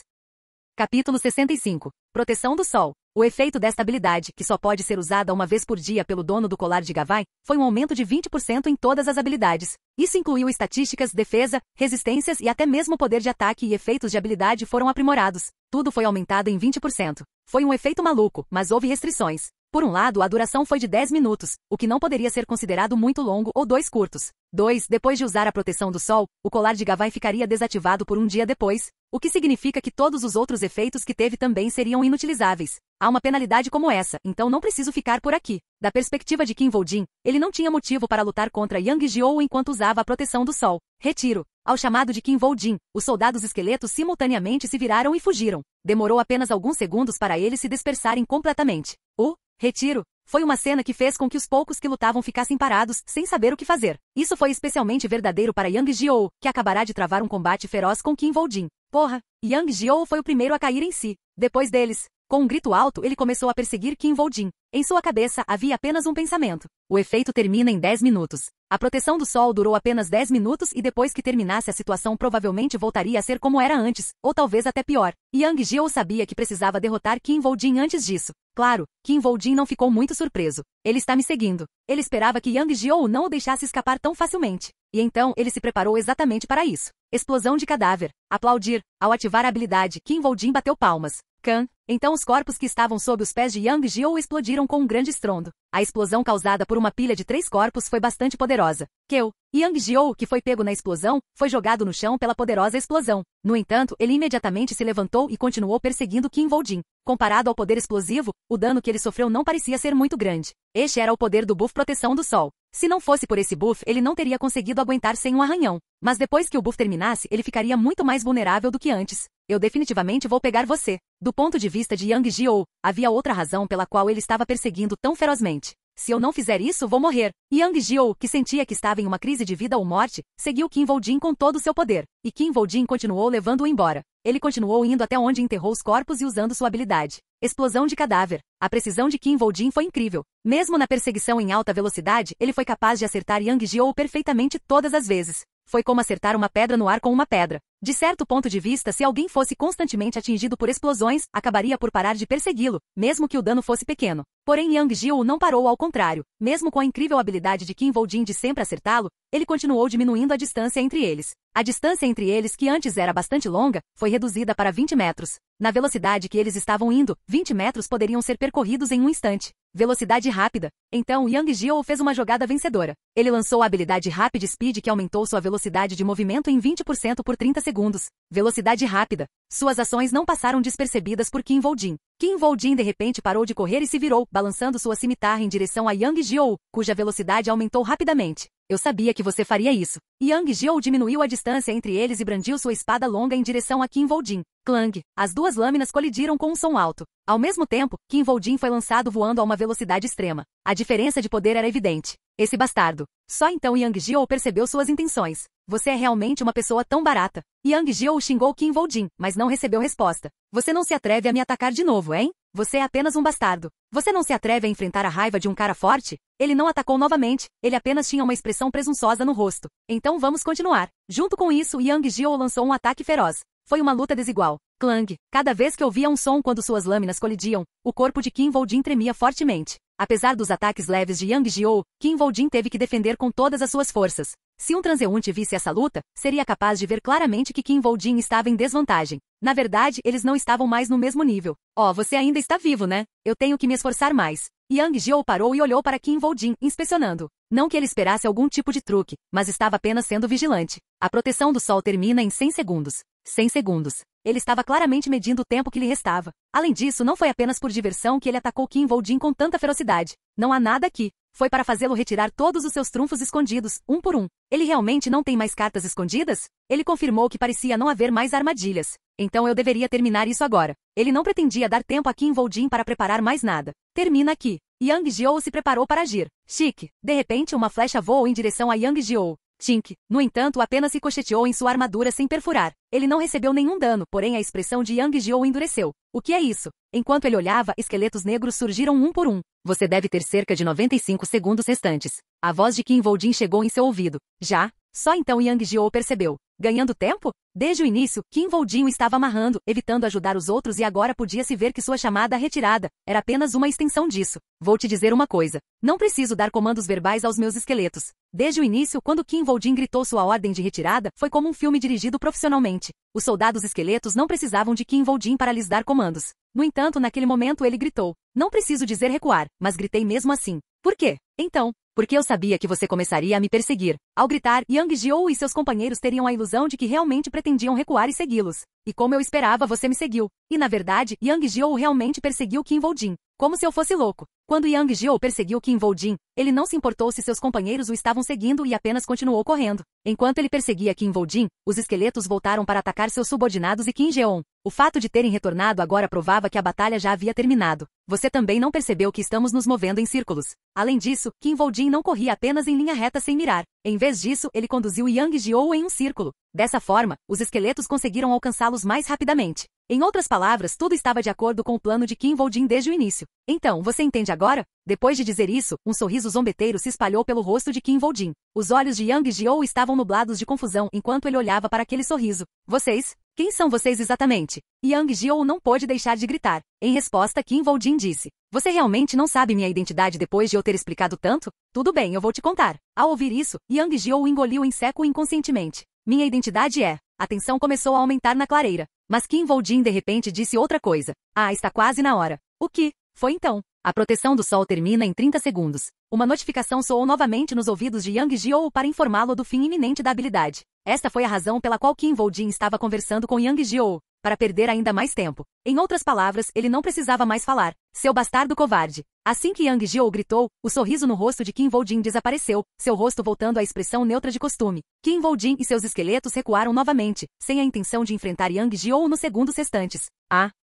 Capítulo 65. Proteção do Sol. O efeito desta habilidade, que só pode ser usada uma vez por dia pelo dono do colar de Gavain, foi um aumento de 20% em todas as habilidades. Isso incluiu estatísticas, defesa, resistências e até mesmo poder de ataque e efeitos de habilidade foram aprimorados. Tudo foi aumentado em 20%. Foi um efeito maluco, mas houve restrições. Por um lado, a duração foi de 10 minutos, o que não poderia ser considerado muito longo ou 2 curtos. 2. Depois de usar a Proteção do Sol, o colar de Gavain ficaria desativado por um dia depois, o que significa que todos os outros efeitos que teve também seriam inutilizáveis. Há uma penalidade como essa, então não preciso ficar por aqui. Da perspectiva de Qin Voljin, ele não tinha motivo para lutar contra Yang Jiou enquanto usava a Proteção do Sol. Retiro. Ao chamado de Qin Voljin, os soldados esqueletos simultaneamente se viraram e fugiram. Demorou apenas alguns segundos para eles se dispersarem completamente. O retiro foi uma cena que fez com que os poucos que lutavam ficassem parados, sem saber o que fazer. Isso foi especialmente verdadeiro para Yang Jiou, que acabará de travar um combate feroz com Qin Voljin. Porra! Yang Jiou foi o primeiro a cair em si. Depois deles, com um grito alto, ele começou a perseguir Qin Voljin. Em sua cabeça havia apenas um pensamento. O efeito termina em 10 minutos. A Proteção do Sol durou apenas 10 minutos e depois que terminasse a situação provavelmente voltaria a ser como era antes, ou talvez até pior. Yang Jiou sabia que precisava derrotar Qin Voljin antes disso. Claro, Qin Voljin não ficou muito surpreso. Ele está me seguindo. Ele esperava que Yang Jiou não o deixasse escapar tão facilmente. E então ele se preparou exatamente para isso. Explosão de cadáver. Aplaudir. Ao ativar a habilidade, Qin Voljin bateu palmas. Can. Então os corpos que estavam sob os pés de Yang Jiou explodiram com um grande estrondo. A explosão causada por uma pilha de 3 corpos foi bastante poderosa. Keu. Yang Jiou, que foi pego na explosão, foi jogado no chão pela poderosa explosão. No entanto, ele imediatamente se levantou e continuou perseguindo Qin Voljin. Comparado ao poder explosivo, o dano que ele sofreu não parecia ser muito grande. Este era o poder do buff Proteção do Sol. Se não fosse por esse buff, ele não teria conseguido aguentar sem um arranhão. Mas depois que o buff terminasse, ele ficaria muito mais vulnerável do que antes. Eu definitivamente vou pegar você. Do ponto de vista de Yang Jiou, havia outra razão pela qual ele estava perseguindo tão ferozmente. Se eu não fizer isso, vou morrer. Yang Jiou, que sentia que estava em uma crise de vida ou morte, seguiu Qin Voljin com todo o seu poder. E Qin Voljin continuou levando-o embora. Ele continuou indo até onde enterrou os corpos e usando sua habilidade. Explosão de cadáver. A precisão de Qin Voljin foi incrível. Mesmo na perseguição em alta velocidade, ele foi capaz de acertar Yang Jiou perfeitamente todas as vezes. Foi como acertar uma pedra no ar com uma pedra. De certo ponto de vista, se alguém fosse constantemente atingido por explosões, acabaria por parar de persegui-lo, mesmo que o dano fosse pequeno. Porém, Yang Jiou não parou, ao contrário. Mesmo com a incrível habilidade de Qin Voljin de sempre acertá-lo, ele continuou diminuindo a distância entre eles. A distância entre eles, que antes era bastante longa, foi reduzida para 20 metros. Na velocidade que eles estavam indo, 20 metros poderiam ser percorridos em um instante. Velocidade rápida. Então Yang Jiou fez uma jogada vencedora. Ele lançou a habilidade Rapid Speed que aumentou sua velocidade de movimento em 20% por 30 segundos. Velocidade rápida. Suas ações não passaram despercebidas por Qin Voljin. Qin Voljin de repente parou de correr e se virou, balançando sua cimitarra em direção a Yang Jiou, cuja velocidade aumentou rapidamente. Eu sabia que você faria isso. Yang Jiou diminuiu a distância entre eles e brandiu sua espada longa em direção a Qin Voljin. Clang. As duas lâminas colidiram com um som alto. Ao mesmo tempo, Qin Voljin foi lançado voando a uma velocidade extrema. A diferença de poder era evidente. Esse bastardo. Só então Yang Jiou percebeu suas intenções. Você é realmente uma pessoa tão barata. Yang Jiou xingou Qin Voljin, mas não recebeu resposta. Você não se atreve a me atacar de novo, hein? Você é apenas um bastardo. Você não se atreve a enfrentar a raiva de um cara forte? Ele não atacou novamente, ele apenas tinha uma expressão presunçosa no rosto. Então vamos continuar. Junto com isso, Yang Jiou lançou um ataque feroz. Foi uma luta desigual. Clang. Cada vez que ouvia um som quando suas lâminas colidiam, o corpo de Qin Voljin tremia fortemente. Apesar dos ataques leves de Yang Jiou, Qin Voljin teve que defender com todas as suas forças. Se um transeunte visse essa luta, seria capaz de ver claramente que Qin Voljin estava em desvantagem. Na verdade, eles não estavam mais no mesmo nível. Oh, você ainda está vivo, né? Eu tenho que me esforçar mais. Yang Jiou parou e olhou para Qin Voljin, inspecionando. Não que ele esperasse algum tipo de truque, mas estava apenas sendo vigilante. A proteção do sol termina em 100 segundos. 100 segundos. Ele estava claramente medindo o tempo que lhe restava. Além disso, não foi apenas por diversão que ele atacou Qin Voljin com tanta ferocidade. Não há nada aqui. Foi para fazê-lo retirar todos os seus trunfos escondidos, um por um. Ele realmente não tem mais cartas escondidas? Ele confirmou que parecia não haver mais armadilhas. Então eu deveria terminar isso agora. Ele não pretendia dar tempo a Qin Voljin para preparar mais nada. Termina aqui. Yang Jiou se preparou para agir. Chique. De repente uma flecha voou em direção a Yang Jiou. Tink, no entanto, apenas ricocheteou em sua armadura sem perfurar. Ele não recebeu nenhum dano, porém a expressão de Yang Jiou endureceu. O que é isso? Enquanto ele olhava, esqueletos negros surgiram um por um. Você deve ter cerca de 95 segundos restantes. A voz de Qin Voljin chegou em seu ouvido. Já? Só então Yang Jiou percebeu. Ganhando tempo? Desde o início, Qin Voljin o estava amarrando, evitando ajudar os outros e agora podia-se ver que sua chamada retirada era apenas uma extensão disso. Vou te dizer uma coisa. Não preciso dar comandos verbais aos meus esqueletos. Desde o início, quando Qin Voljin gritou sua ordem de retirada, foi como um filme dirigido profissionalmente. Os soldados esqueletos não precisavam de Qin Voljin para lhes dar comandos. No entanto, naquele momento ele gritou. Não preciso dizer recuar, mas gritei mesmo assim. Por quê? Então, porque eu sabia que você começaria a me perseguir. Ao gritar, Yang Jiou e seus companheiros teriam a ilusão de que realmente pretendiam recuar e segui-los. E como eu esperava, você me seguiu. E na verdade, Yang Jiou realmente perseguiu Qin Voljin. Como se eu fosse louco. Quando Yang Jiou perseguiu Qin Voljin, ele não se importou se seus companheiros o estavam seguindo e apenas continuou correndo. Enquanto ele perseguia Qin Voljin, os esqueletos voltaram para atacar seus subordinados e Qin Jeon. O fato de terem retornado agora provava que a batalha já havia terminado. Você também não percebeu que estamos nos movendo em círculos. Além disso, Qin Voljin não corria apenas em linha reta sem mirar. Em vez disso, ele conduziu Yang Jiou em um círculo. Dessa forma, os esqueletos conseguiram alcançá-los mais rapidamente. Em outras palavras, tudo estava de acordo com o plano de Qin Voljin desde o início. Então, você entende agora? Depois de dizer isso, um sorriso zombeteiro se espalhou pelo rosto de Qin Voljin. Os olhos de Yang Jiou estavam nublados de confusão enquanto ele olhava para aquele sorriso. Vocês? Quem são vocês exatamente? Yang Jiou não pôde deixar de gritar. Em resposta, Qin Voljin disse. Você realmente não sabe minha identidade depois de eu ter explicado tanto? Tudo bem, eu vou te contar. Ao ouvir isso, Yang Jiou engoliu em seco inconscientemente. Minha identidade é... A tensão começou a aumentar na clareira. Mas Qin Voljin de repente disse outra coisa. Ah, está quase na hora. O que? Foi então. A proteção do sol termina em 30 segundos. Uma notificação soou novamente nos ouvidos de Yang Jiou para informá-lo do fim iminente da habilidade. Esta foi a razão pela qual Qin Voljin estava conversando com Yang Jiou, para perder ainda mais tempo. Em outras palavras, ele não precisava mais falar. Seu bastardo covarde. Assim que Yang Jiou gritou, o sorriso no rosto de Qin Voljin desapareceu, seu rosto voltando à expressão neutra de costume. Qin Voljin e seus esqueletos recuaram novamente, sem a intenção de enfrentar Yang Jiou nos segundos restantes.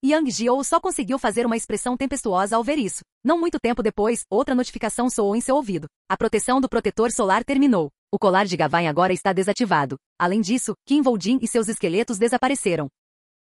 Yang Jiou só conseguiu fazer uma expressão tempestuosa ao ver isso. Não muito tempo depois, outra notificação soou em seu ouvido. A proteção do protetor solar terminou. O colar de Gavain agora está desativado. Além disso, Qin Voljin e seus esqueletos desapareceram.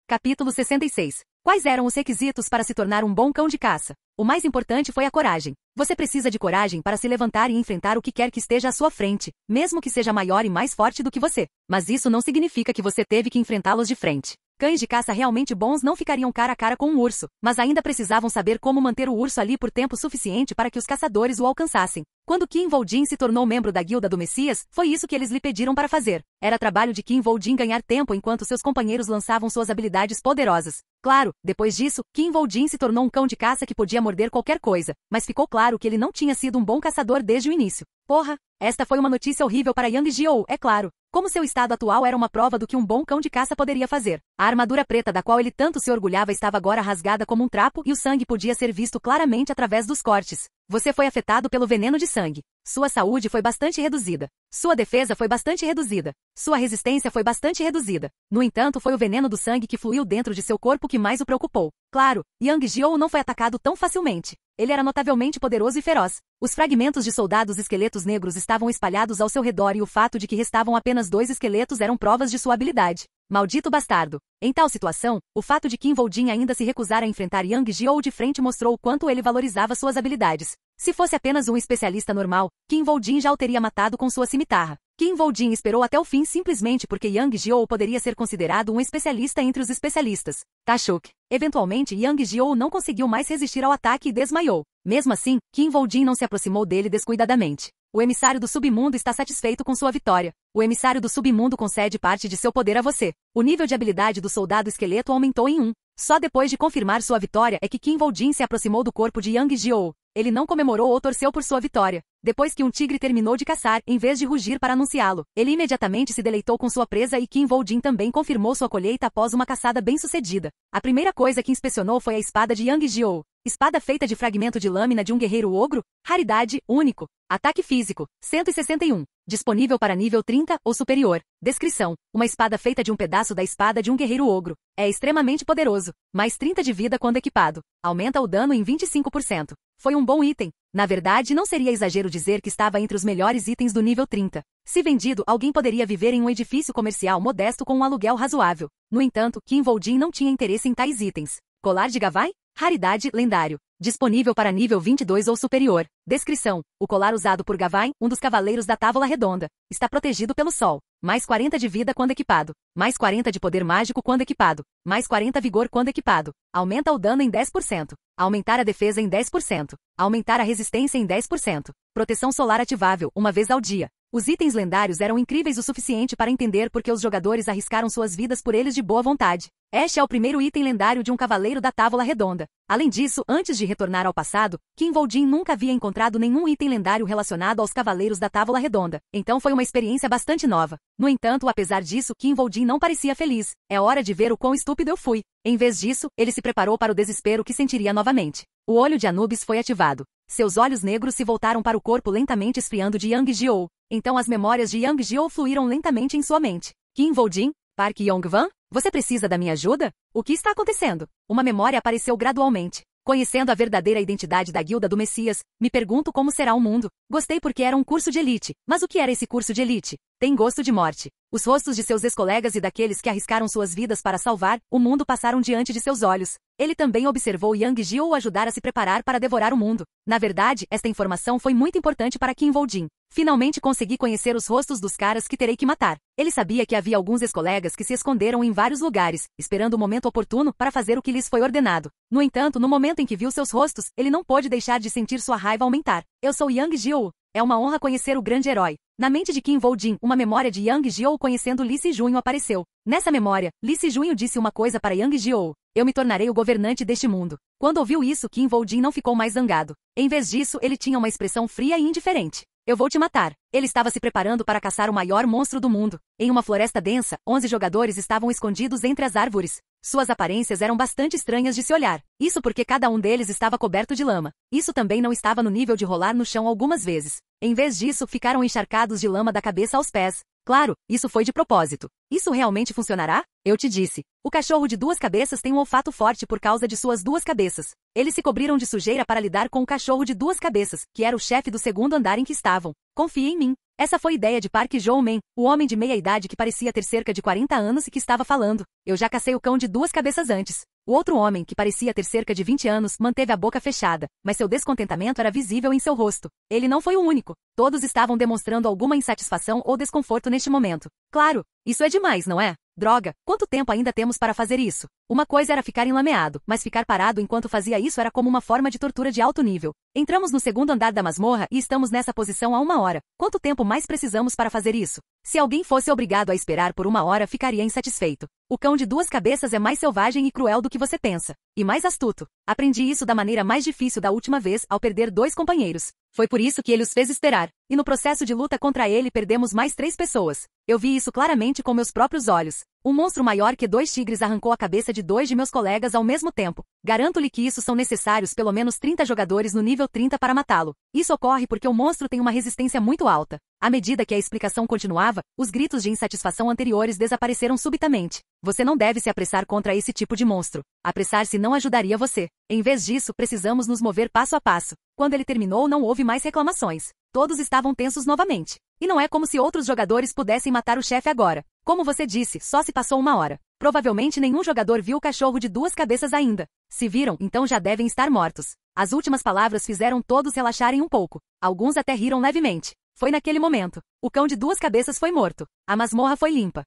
Capítulo 66. Quais eram os requisitos para se tornar um bom cão de caça? O mais importante foi a coragem. Você precisa de coragem para se levantar e enfrentar o que quer que esteja à sua frente, mesmo que seja maior e mais forte do que você. Mas isso não significa que você teve que enfrentá-los de frente. Cães de caça realmente bons não ficariam cara a cara com um urso, mas ainda precisavam saber como manter o urso ali por tempo suficiente para que os caçadores o alcançassem. Quando Qin Voljin se tornou membro da Guilda do Messias, foi isso que eles lhe pediram para fazer. Era trabalho de Qin Voljin ganhar tempo enquanto seus companheiros lançavam suas habilidades poderosas. Claro, depois disso, Qin Voljin se tornou um cão de caça que podia morder qualquer coisa, mas ficou claro que ele não tinha sido um bom caçador desde o início. Porra, esta foi uma notícia horrível para Yang Jiou, é claro. Como seu estado atual era uma prova do que um bom cão de caça poderia fazer. A armadura preta da qual ele tanto se orgulhava estava agora rasgada como um trapo e o sangue podia ser visto claramente através dos cortes. Você foi afetado pelo veneno de sangue. Sua saúde foi bastante reduzida. Sua defesa foi bastante reduzida. Sua resistência foi bastante reduzida. No entanto, foi o veneno do sangue que fluiu dentro de seu corpo que mais o preocupou. Claro, Yang Jiou não foi atacado tão facilmente. Ele era notavelmente poderoso e feroz. Os fragmentos de soldados esqueletos negros estavam espalhados ao seu redor e o fato de que restavam apenas 2 esqueletos eram provas de sua habilidade. Maldito bastardo. Em tal situação, o fato de Qin Voljin ainda se recusar a enfrentar Yang Jiou de frente mostrou o quanto ele valorizava suas habilidades. Se fosse apenas um especialista normal, Qin Voljin já o teria matado com sua cimitarra. Qin Voljin esperou até o fim simplesmente porque Yang Jiou poderia ser considerado um especialista entre os especialistas. Tashuk. Eventualmente, Yang Jiou não conseguiu mais resistir ao ataque e desmaiou. Mesmo assim, Qin Voljin não se aproximou dele descuidadamente. O emissário do submundo está satisfeito com sua vitória. O emissário do submundo concede parte de seu poder a você. O nível de habilidade do soldado esqueleto aumentou em 1. Só depois de confirmar sua vitória é que Kim Vol-jin se aproximou do corpo de Yang Jiou. Ele não comemorou ou torceu por sua vitória. Depois que um tigre terminou de caçar, em vez de rugir para anunciá-lo, ele imediatamente se deleitou com sua presa e Kim Vol-jin também confirmou sua colheita após uma caçada bem-sucedida. A primeira coisa que inspecionou foi a espada de Yang Jiou. Espada feita de fragmento de lâmina de um guerreiro ogro, raridade, único. Ataque físico, 161. Disponível para nível 30 ou superior. Descrição: uma espada feita de um pedaço da espada de um guerreiro ogro. É extremamente poderoso. Mais 30 de vida quando equipado. Aumenta o dano em 25%. Foi um bom item. Na verdade, não seria exagero dizer que estava entre os melhores itens do nível 30. Se vendido, alguém poderia viver em um edifício comercial modesto com um aluguel razoável. No entanto, Kim Vol-jin não tinha interesse em tais itens. Colar de Gavai? Raridade, lendário. Disponível para nível 22 ou superior. Descrição: o colar usado por Gavai, um dos cavaleiros da Távola Redonda. Está protegido pelo sol. Mais 40 de vida quando equipado. Mais 40 de poder mágico quando equipado. Mais 40 vigor quando equipado. Aumenta o dano em 10%. Aumentar a defesa em 10%. Aumentar a resistência em 10%. Proteção solar ativável, uma vez ao dia. Os itens lendários eram incríveis o suficiente para entender por que os jogadores arriscaram suas vidas por eles de boa vontade. Este é o primeiro item lendário de um cavaleiro da Távola Redonda. Além disso, antes de retornar ao passado, Kim Vol-jin nunca havia encontrado nenhum item lendário relacionado aos cavaleiros da Távola Redonda. Então foi uma experiência bastante nova. No entanto, apesar disso, Kim Vol-jin não parecia feliz. É hora de ver o quão estúpido eu fui. Em vez disso, ele se preparou para o desespero que sentiria novamente. O olho de Anubis foi ativado. Seus olhos negros se voltaram para o corpo lentamente esfriando de Yang Jiou. Então as memórias de Yang Jiou fluíram lentamente em sua mente. Kim Vol-jin? Park Yong-wan? Você precisa da minha ajuda? O que está acontecendo? Uma memória apareceu gradualmente. Conhecendo a verdadeira identidade da Guilda do Messias, me pergunto como será o mundo. Gostei porque era um curso de elite. Mas o que era esse curso de elite? Tem gosto de morte. Os rostos de seus ex-colegas e daqueles que arriscaram suas vidas para salvar o mundo passaram diante de seus olhos. Ele também observou Yang Jiou o ajudar a se preparar para devorar o mundo. Na verdade, esta informação foi muito importante para Kim Vol-jin. Finalmente consegui conhecer os rostos dos caras que terei que matar. Ele sabia que havia alguns ex-colegas que se esconderam em vários lugares, esperando o momento oportuno para fazer o que lhes foi ordenado. No entanto, no momento em que viu seus rostos, ele não pôde deixar de sentir sua raiva aumentar. Eu sou Yang Jiou. É uma honra conhecer o grande herói. Na mente de Kim Vol-jin, uma memória de Yang Jiou conhecendo Lee Si-junho apareceu. Nessa memória, Lee Si-junho disse uma coisa para Yang Jiou: eu me tornarei o governante deste mundo. Quando ouviu isso, Kim Vol-jin não ficou mais zangado. Em vez disso, ele tinha uma expressão fria e indiferente. Eu vou te matar. Ele estava se preparando para caçar o maior monstro do mundo. Em uma floresta densa, 11 jogadores estavam escondidos entre as árvores. Suas aparências eram bastante estranhas de se olhar. Isso porque cada um deles estava coberto de lama. Isso também não estava no nível de rolar no chão algumas vezes. Em vez disso, ficaram encharcados de lama da cabeça aos pés. Claro, isso foi de propósito. Isso realmente funcionará? Eu te disse. O cachorro de duas cabeças tem um olfato forte por causa de suas duas cabeças. Eles se cobriram de sujeira para lidar com o cachorro de duas cabeças, que era o chefe do segundo andar em que estavam. Confie em mim. Essa foi a ideia de Park Jo-man, o homem de meia-idade que parecia ter cerca de 40 anos e que estava falando. Eu já cacei o cão de duas cabeças antes. O outro homem, que parecia ter cerca de 20 anos, manteve a boca fechada, mas seu descontentamento era visível em seu rosto. Ele não foi o único. Todos estavam demonstrando alguma insatisfação ou desconforto neste momento. Claro, isso é demais, não é? Droga, quanto tempo ainda temos para fazer isso? Uma coisa era ficar enlameado, mas ficar parado enquanto fazia isso era como uma forma de tortura de alto nível. Entramos no segundo andar da masmorra e estamos nessa posição há 1 hora. Quanto tempo mais precisamos para fazer isso? Se alguém fosse obrigado a esperar por 1 hora, ficaria insatisfeito. O cão de duas cabeças é mais selvagem e cruel do que você pensa. E mais astuto. Aprendi isso da maneira mais difícil da última vez ao perder 2 companheiros. Foi por isso que ele os fez esperar. E no processo de luta contra ele perdemos mais 3 pessoas. Eu vi isso claramente com meus próprios olhos. Um monstro maior que 2 tigres arrancou a cabeça de 2 de meus colegas ao mesmo tempo. Garanto-lhe que isso são necessários pelo menos 30 jogadores no nível 30 para matá-lo. Isso ocorre porque o monstro tem uma resistência muito alta. À medida que a explicação continuava, os gritos de insatisfação anteriores desapareceram subitamente. Você não deve se apressar contra esse tipo de monstro. Apressar-se não ajudaria você. Em vez disso, precisamos nos mover passo a passo. Quando ele terminou, não houve mais reclamações. Todos estavam tensos novamente. E não é como se outros jogadores pudessem matar o chefe agora. Como você disse, só se passou 1 hora. Provavelmente nenhum jogador viu o cachorro de duas cabeças ainda. Se viram, então já devem estar mortos. As últimas palavras fizeram todos relaxarem um pouco. Alguns até riram levemente. Foi naquele momento. O cão de duas cabeças foi morto. A masmorra foi limpa.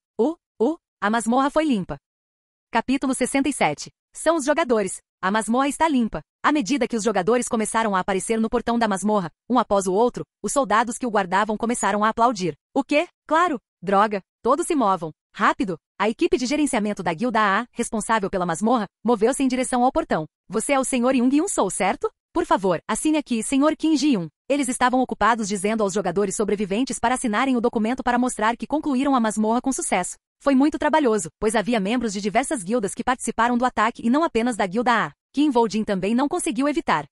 A masmorra foi limpa. Capítulo 67. São os jogadores. A masmorra está limpa. À medida que os jogadores começaram a aparecer no portão da masmorra, um após o outro, os soldados que o guardavam começaram a aplaudir. O quê? Claro! Droga! Todos se movam. Rápido! A equipe de gerenciamento da Guilda A, responsável pela masmorra, moveu-se em direção ao portão. Você é o Sr. Young-Yun Sou, certo? Por favor, assine aqui, Sr. Kim Ji-un. Eles estavam ocupados dizendo aos jogadores sobreviventes para assinarem o documento para mostrar que concluíram a masmorra com sucesso. Foi muito trabalhoso, pois havia membros de diversas guildas que participaram do ataque e não apenas da Guilda A. Kim Woo-jin também não conseguiu evitar.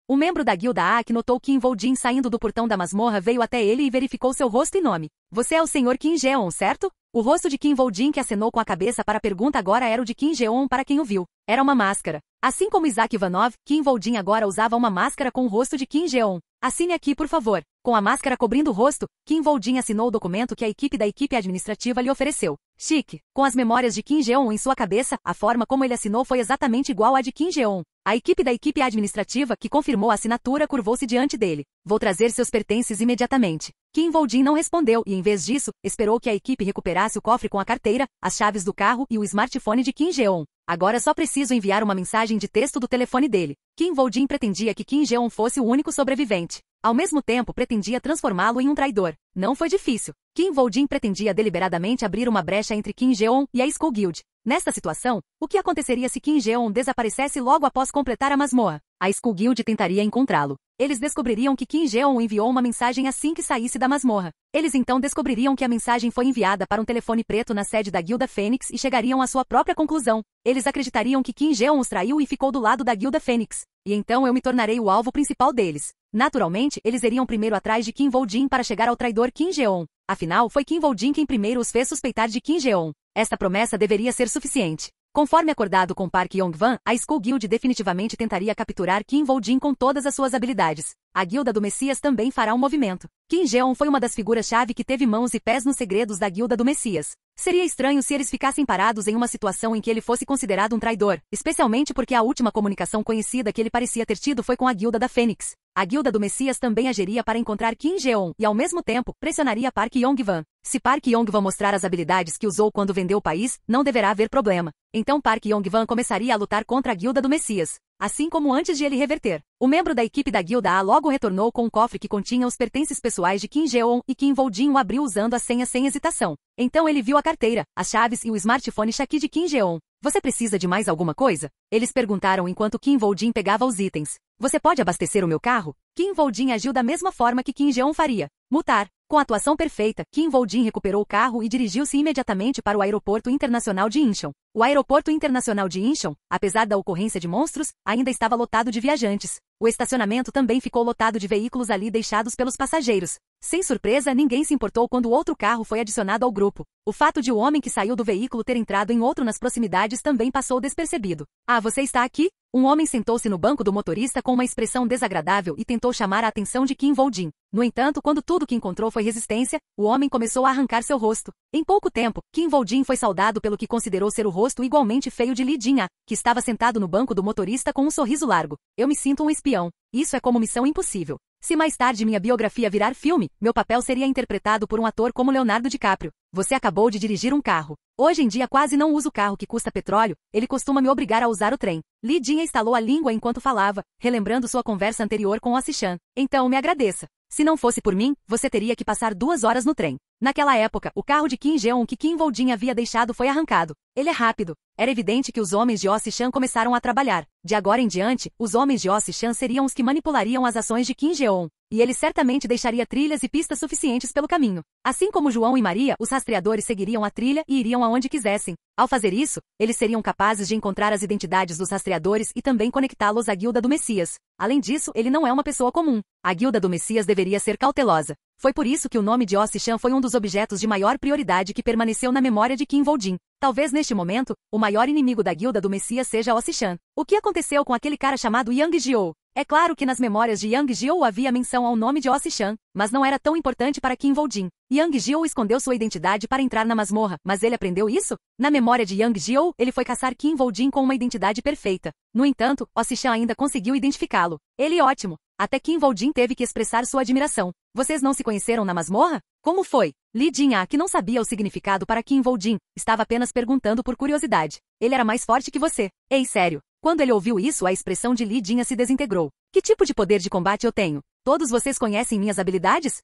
O membro da Guilda A que notou Kim Woo-jin saindo do portão da masmorra veio até ele e verificou seu rosto e nome. Você é o Sr. Kim Jeon, certo? O rosto de Kim Woo-jin que acenou com a cabeça para a pergunta agora era o de Kim Jeon para quem o viu. Era uma máscara. Assim como Isaac Ivanov, Kim Woo-jin agora usava uma máscara com o rosto de Kim Jeon. Assine aqui, por favor. Com a máscara cobrindo o rosto, Kim Woo-jin assinou o documento que a equipe da equipe administrativa lhe ofereceu. Chique. Com as memórias de Kim Jeon em sua cabeça, a forma como ele assinou foi exatamente igual à de Kim Jeon. A equipe da equipe administrativa, que confirmou a assinatura, curvou-se diante dele. Vou trazer seus pertences imediatamente. Kim Woo-jin não respondeu e, em vez disso, esperou que a equipe recuperasse o cofre com a carteira, as chaves do carro e o smartphone de Kim Jeon. Agora só preciso enviar uma mensagem de texto do telefone dele. Kim Woo-jin pretendia que Kim Jeon fosse o único sobrevivente. Ao mesmo tempo, pretendia transformá-lo em um traidor. Não foi difícil. Kim Woo-jin pretendia deliberadamente abrir uma brecha entre Kim Jeon e a Skull Guild. Nesta situação, o que aconteceria se Kim Jeon desaparecesse logo após completar a masmorra? A Skull Guild tentaria encontrá-lo. Eles descobririam que Kim Jeon enviou uma mensagem assim que saísse da masmorra. Eles então descobririam que a mensagem foi enviada para um telefone preto na sede da Guilda Fênix e chegariam à sua própria conclusão. Eles acreditariam que Kim Jeon os traiu e ficou do lado da Guilda Fênix. E então eu me tornarei o alvo principal deles. Naturalmente, eles iriam primeiro atrás de Kim Woo-jin para chegar ao traidor Kim Jeon. Afinal, foi Kim Woo-jin quem primeiro os fez suspeitar de Kim Jeon. Esta promessa deveria ser suficiente. Conforme acordado com Park Yong-wan, a Skull Guild definitivamente tentaria capturar Kim Woo-jin com todas as suas habilidades. A Guilda do Messias também fará um movimento. Kim Jeon foi uma das figuras-chave que teve mãos e pés nos segredos da Guilda do Messias. Seria estranho se eles ficassem parados em uma situação em que ele fosse considerado um traidor, especialmente porque a última comunicação conhecida que ele parecia ter tido foi com a Guilda da Fênix. A Guilda do Messias também agiria para encontrar Kim Jeon e, ao mesmo tempo, pressionaria Park Yong-wan. Se Park Yong-wan mostrar as habilidades que usou quando vendeu o país, não deverá haver problema. Então Park Yong-wan começaria a lutar contra a Guilda do Messias. Assim como antes de ele reverter. O membro da equipe da Guilda A logo retornou com um cofre que continha os pertences pessoais de Kim Jeon e Kim Woo-jin o abriu usando a senha sem hesitação. Então ele viu a carteira, as chaves e o smartphone Shaki de Kim Jeon. Você precisa de mais alguma coisa? Eles perguntaram enquanto Kim Woo-jin pegava os itens. Você pode abastecer o meu carro? Kim Woo-jin agiu da mesma forma que Kim Jeon faria. Multar. Com a atuação perfeita, Kim Woo-jin recuperou o carro e dirigiu-se imediatamente para o Aeroporto Internacional de Incheon. O Aeroporto Internacional de Incheon, apesar da ocorrência de monstros, ainda estava lotado de viajantes. O estacionamento também ficou lotado de veículos ali deixados pelos passageiros. Sem surpresa, ninguém se importou quando outro carro foi adicionado ao grupo. O fato de o homem que saiu do veículo ter entrado em outro nas proximidades também passou despercebido. Você está aqui? Um homem sentou-se no banco do motorista com uma expressão desagradável e tentou chamar a atenção de Kim Woo-jin. No entanto, quando tudo que encontrou foi resistência, o homem começou a arrancar seu rosto. Em pouco tempo, Kim Woo-jin foi saudado pelo que considerou ser o rosto igualmente feio de Lee Jin-ah, que estava sentado no banco do motorista com um sorriso largo. Eu me sinto um espião. Isso é como missão impossível. Se mais tarde minha biografia virar filme, meu papel seria interpretado por um ator como Leonardo DiCaprio. Você acabou de dirigir um carro. Hoje em dia quase não uso carro que custa petróleo, ele costuma me obrigar a usar o trem. Lee Jin estalou a língua enquanto falava, relembrando sua conversa anterior com Osi-chan. Então me agradeça. Se não fosse por mim, você teria que passar 2 horas no trem. Naquela época, o carro de Kim Jeon que Kim Woo-jin havia deixado foi arrancado. Ele é rápido. Era evidente que os homens de Osi-chan começaram a trabalhar. De agora em diante, os homens de Osi-chan seriam os que manipulariam as ações de Kim Jeon. E ele certamente deixaria trilhas e pistas suficientes pelo caminho. Assim como João e Maria, os rastreadores seguiriam a trilha e iriam aonde quisessem. Ao fazer isso, eles seriam capazes de encontrar as identidades dos rastreadores e também conectá-los à Guilda do Messias. Além disso, ele não é uma pessoa comum. A Guilda do Messias deveria ser cautelosa. Foi por isso que o nome de Osi-chan foi um dos objetos de maior prioridade que permaneceu na memória de Kim Woo-jin. Talvez neste momento, o maior inimigo da Guilda do Messias seja Osi-chan. O que aconteceu com aquele cara chamado Yang Jiou? É claro que nas memórias de Yang Jiou havia menção ao nome de Osi-chan, mas não era tão importante para Kim Woo-jin. Yang Jiou escondeu sua identidade para entrar na masmorra, mas ele aprendeu isso? Na memória de Yang Jiou, ele foi caçar Kim Woo-jin com uma identidade perfeita. No entanto, Osi-chan ainda conseguiu identificá-lo. Ele é ótimo. Até Kim Woo-jin teve que expressar sua admiração. Vocês não se conheceram na masmorra? Como foi? Lee Jin-ah, que não sabia o significado para Kim Woo-jin, estava apenas perguntando por curiosidade. Ele era mais forte que você. Ei, sério. Quando ele ouviu isso, a expressão de Li Jinha se desintegrou. Que tipo de poder de combate eu tenho? Todos vocês conhecem minhas habilidades?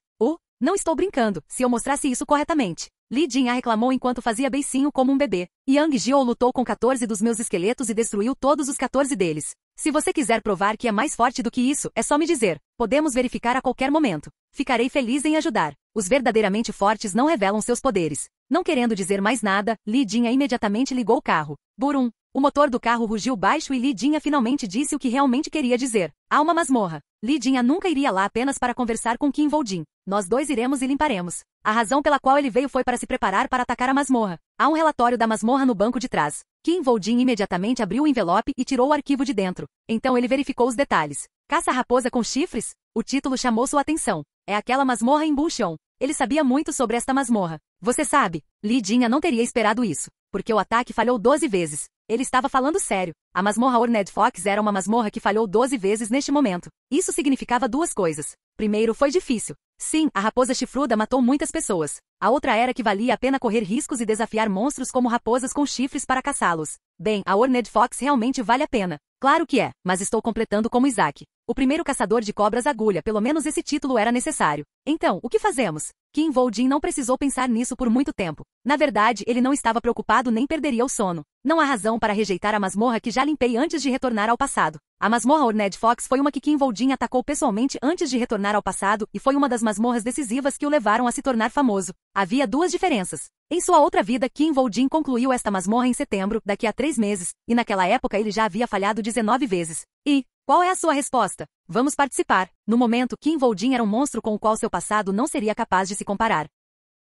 Não estou brincando, se eu mostrasse isso corretamente. Li Jinha reclamou enquanto fazia beicinho como um bebê. Yang Jiou lutou com 14 dos meus esqueletos e destruiu todos os 14 deles. Se você quiser provar que é mais forte do que isso, é só me dizer. Podemos verificar a qualquer momento. Ficarei feliz em ajudar. Os verdadeiramente fortes não revelam seus poderes. Não querendo dizer mais nada, Li Jinha imediatamente ligou o carro. Burum. O motor do carro rugiu baixo e Li Jinha finalmente disse o que realmente queria dizer. Há uma masmorra. Li Jinha nunca iria lá apenas para conversar com Qin Voljin. Nós dois iremos e limparemos. A razão pela qual ele veio foi para se preparar para atacar a masmorra. Há um relatório da masmorra no banco de trás. Qin Voljin imediatamente abriu o envelope e tirou o arquivo de dentro. Então ele verificou os detalhes. Caça-raposa com chifres? O título chamou sua atenção. É aquela masmorra em Bunxiong. Ele sabia muito sobre esta masmorra. Você sabe, Li Jinha não teria esperado isso, porque o ataque falhou 12 vezes. Ele estava falando sério. A masmorra Horned Fox era uma masmorra que falhou 12 vezes neste momento. Isso significava duas coisas. Primeiro, foi difícil. Sim, a raposa chifruda matou muitas pessoas. A outra era que valia a pena correr riscos e desafiar monstros como raposas com chifres para caçá-los. Bem, a Horned Fox realmente vale a pena. Claro que é, mas estou completando como Isaac. O primeiro caçador de cobras agulha, pelo menos esse título era necessário. Então, o que fazemos? Qin Voljin não precisou pensar nisso por muito tempo. Na verdade, ele não estava preocupado nem perderia o sono. Não há razão para rejeitar a masmorra que já limpei antes de retornar ao passado. A masmorra Horned Fox foi uma que Qin Voljin atacou pessoalmente antes de retornar ao passado e foi uma das masmorras decisivas que o levaram a se tornar famoso. Havia duas diferenças. Em sua outra vida, Qin Voljin concluiu esta masmorra em setembro, daqui a 3 meses, e naquela época ele já havia falhado 19 vezes. E, qual é a sua resposta? Vamos participar. No momento, Qin Voljin era um monstro com o qual seu passado não seria capaz de se comparar.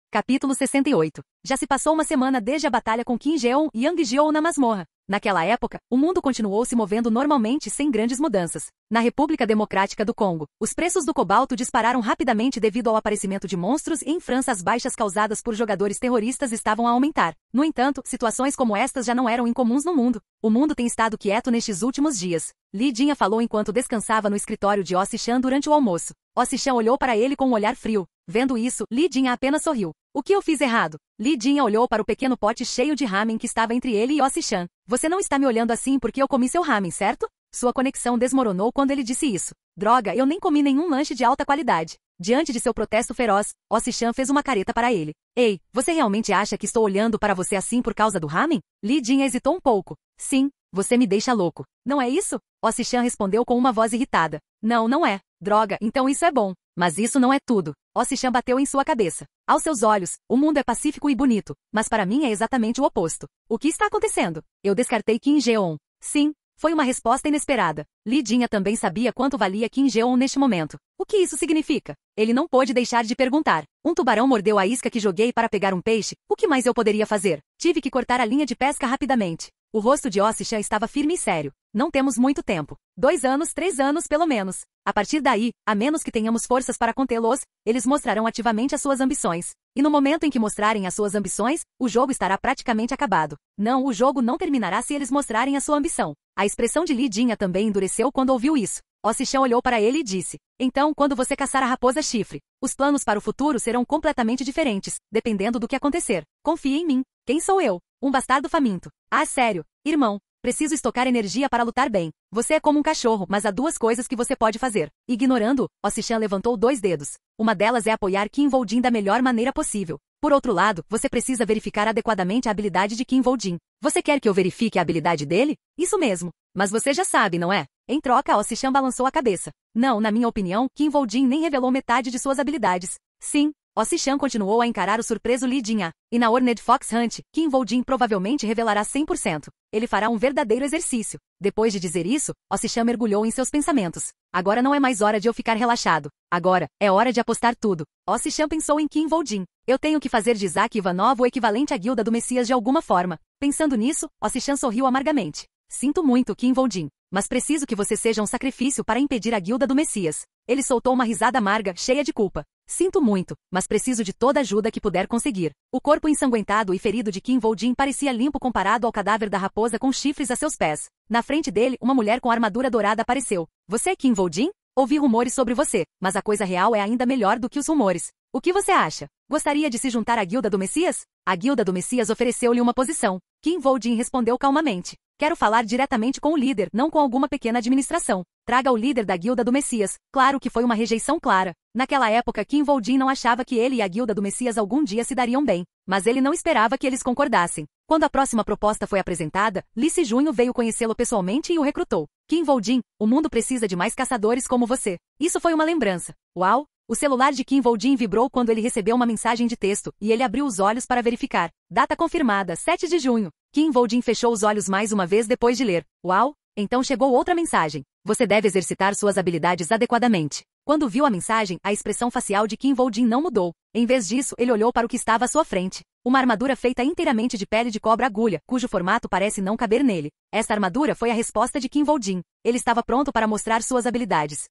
Capítulo 68. Já se passou uma semana desde a batalha com Qin Jeon e Yang Jiou na masmorra. Naquela época, o mundo continuou se movendo normalmente sem grandes mudanças. Na República Democrática do Congo, os preços do cobalto dispararam rapidamente devido ao aparecimento de monstros e em França as baixas causadas por jogadores terroristas estavam a aumentar. No entanto, situações como estas já não eram incomuns no mundo. O mundo tem estado quieto nestes últimos dias. Li Jinha falou enquanto descansava no escritório de Ossichan durante o almoço. Ossichan olhou para ele com um olhar frio. Vendo isso, Li Jinha apenas sorriu. O que eu fiz errado? Li Jinha olhou para o pequeno pote cheio de ramen que estava entre ele e Ossichan. Você não está me olhando assim porque eu comi seu ramen, certo? Sua conexão desmoronou quando ele disse isso. Droga, eu nem comi nenhum lanche de alta qualidade. Diante de seu protesto feroz, Ossichan fez uma careta para ele. Ei, você realmente acha que estou olhando para você assim por causa do ramen? Li Jinha hesitou um pouco. Sim, você me deixa louco. Não é isso? Ossichan respondeu com uma voz irritada. Não, não é. Droga, então isso é bom. Mas isso não é tudo. Ossichan bateu em sua cabeça. Aos seus olhos, o mundo é pacífico e bonito, mas para mim é exatamente o oposto. O que está acontecendo? Eu descartei Qin Jeon. Sim, foi uma resposta inesperada. Li Jinha também sabia quanto valia Qin Jeon neste momento. O que isso significa? Ele não pôde deixar de perguntar. Um tubarão mordeu a isca que joguei para pegar um peixe. O que mais eu poderia fazer? Tive que cortar a linha de pesca rapidamente. O rosto de Ossichan estava firme e sério. Não temos muito tempo. 2 anos, 3 anos pelo menos. A partir daí, a menos que tenhamos forças para contê-los, eles mostrarão ativamente as suas ambições. E no momento em que mostrarem as suas ambições, o jogo estará praticamente acabado. Não, o jogo não terminará se eles mostrarem a sua ambição. A expressão de Li Jinha também endureceu quando ouviu isso. Ossichan olhou para ele e disse. Então, quando você caçar a raposa chifre, os planos para o futuro serão completamente diferentes, dependendo do que acontecer. Confie em mim. Quem sou eu? Um bastardo faminto. Ah, sério. Irmão. Preciso estocar energia para lutar bem. Você é como um cachorro, mas há 2 coisas que você pode fazer. Ignorando-o, Ossichan levantou 2 dedos. Uma delas é apoiar Qin Voljin da melhor maneira possível. Por outro lado, você precisa verificar adequadamente a habilidade de Qin Voljin. Você quer que eu verifique a habilidade dele? Isso mesmo. Mas você já sabe, não é? Em troca, Ossichan balançou a cabeça. Não, na minha opinião, Qin Voljin nem revelou metade de suas habilidades. Sim. Ossichan continuou a encarar o surpreso Li Jinha. E na Horned Fox Hunt, Qin Voljin provavelmente revelará 100%. Ele fará um verdadeiro exercício. Depois de dizer isso, Ossichan mergulhou em seus pensamentos. Agora não é mais hora de eu ficar relaxado. Agora, é hora de apostar tudo. Ossichan pensou em Qin Voljin. Eu tenho que fazer de Isaac Ivanov o equivalente à guilda do Messias de alguma forma. Pensando nisso, Ossichan sorriu amargamente. Sinto muito, Qin Voljin. Mas preciso que você seja um sacrifício para impedir a guilda do Messias. Ele soltou uma risada amarga, cheia de culpa. Sinto muito, mas preciso de toda ajuda que puder conseguir. O corpo ensanguentado e ferido de Qin Voljin parecia limpo comparado ao cadáver da raposa com chifres a seus pés. Na frente dele, uma mulher com armadura dourada apareceu. Você é Qin Voljin? Ouvi rumores sobre você, mas a coisa real é ainda melhor do que os rumores. O que você acha? Gostaria de se juntar à guilda do Messias? A guilda do Messias ofereceu-lhe uma posição. Qin Voljin respondeu calmamente. Quero falar diretamente com o líder, não com alguma pequena administração. Traga o líder da Guilda do Messias. Claro que foi uma rejeição clara. Naquela época, Kim Voldin não achava que ele e a Guilda do Messias algum dia se dariam bem, mas ele não esperava que eles concordassem. Quando a próxima proposta foi apresentada, Lee Se-junho veio conhecê-lo pessoalmente e o recrutou. Kim Voldin, o mundo precisa de mais caçadores como você. Isso foi uma lembrança. Uau! O celular de Kim Voldin vibrou quando ele recebeu uma mensagem de texto, e ele abriu os olhos para verificar. Data confirmada, 7 de junho. Kim Voldin fechou os olhos mais uma vez depois de ler. Uau! Então chegou outra mensagem. Você deve exercitar suas habilidades adequadamente. Quando viu a mensagem, a expressão facial de Kim Voldin não mudou. Em vez disso, ele olhou para o que estava à sua frente. Uma armadura feita inteiramente de pele de cobra agulha, cujo formato parece não caber nele. Esta armadura foi a resposta de Kim Voldin. Ele estava pronto para mostrar suas habilidades.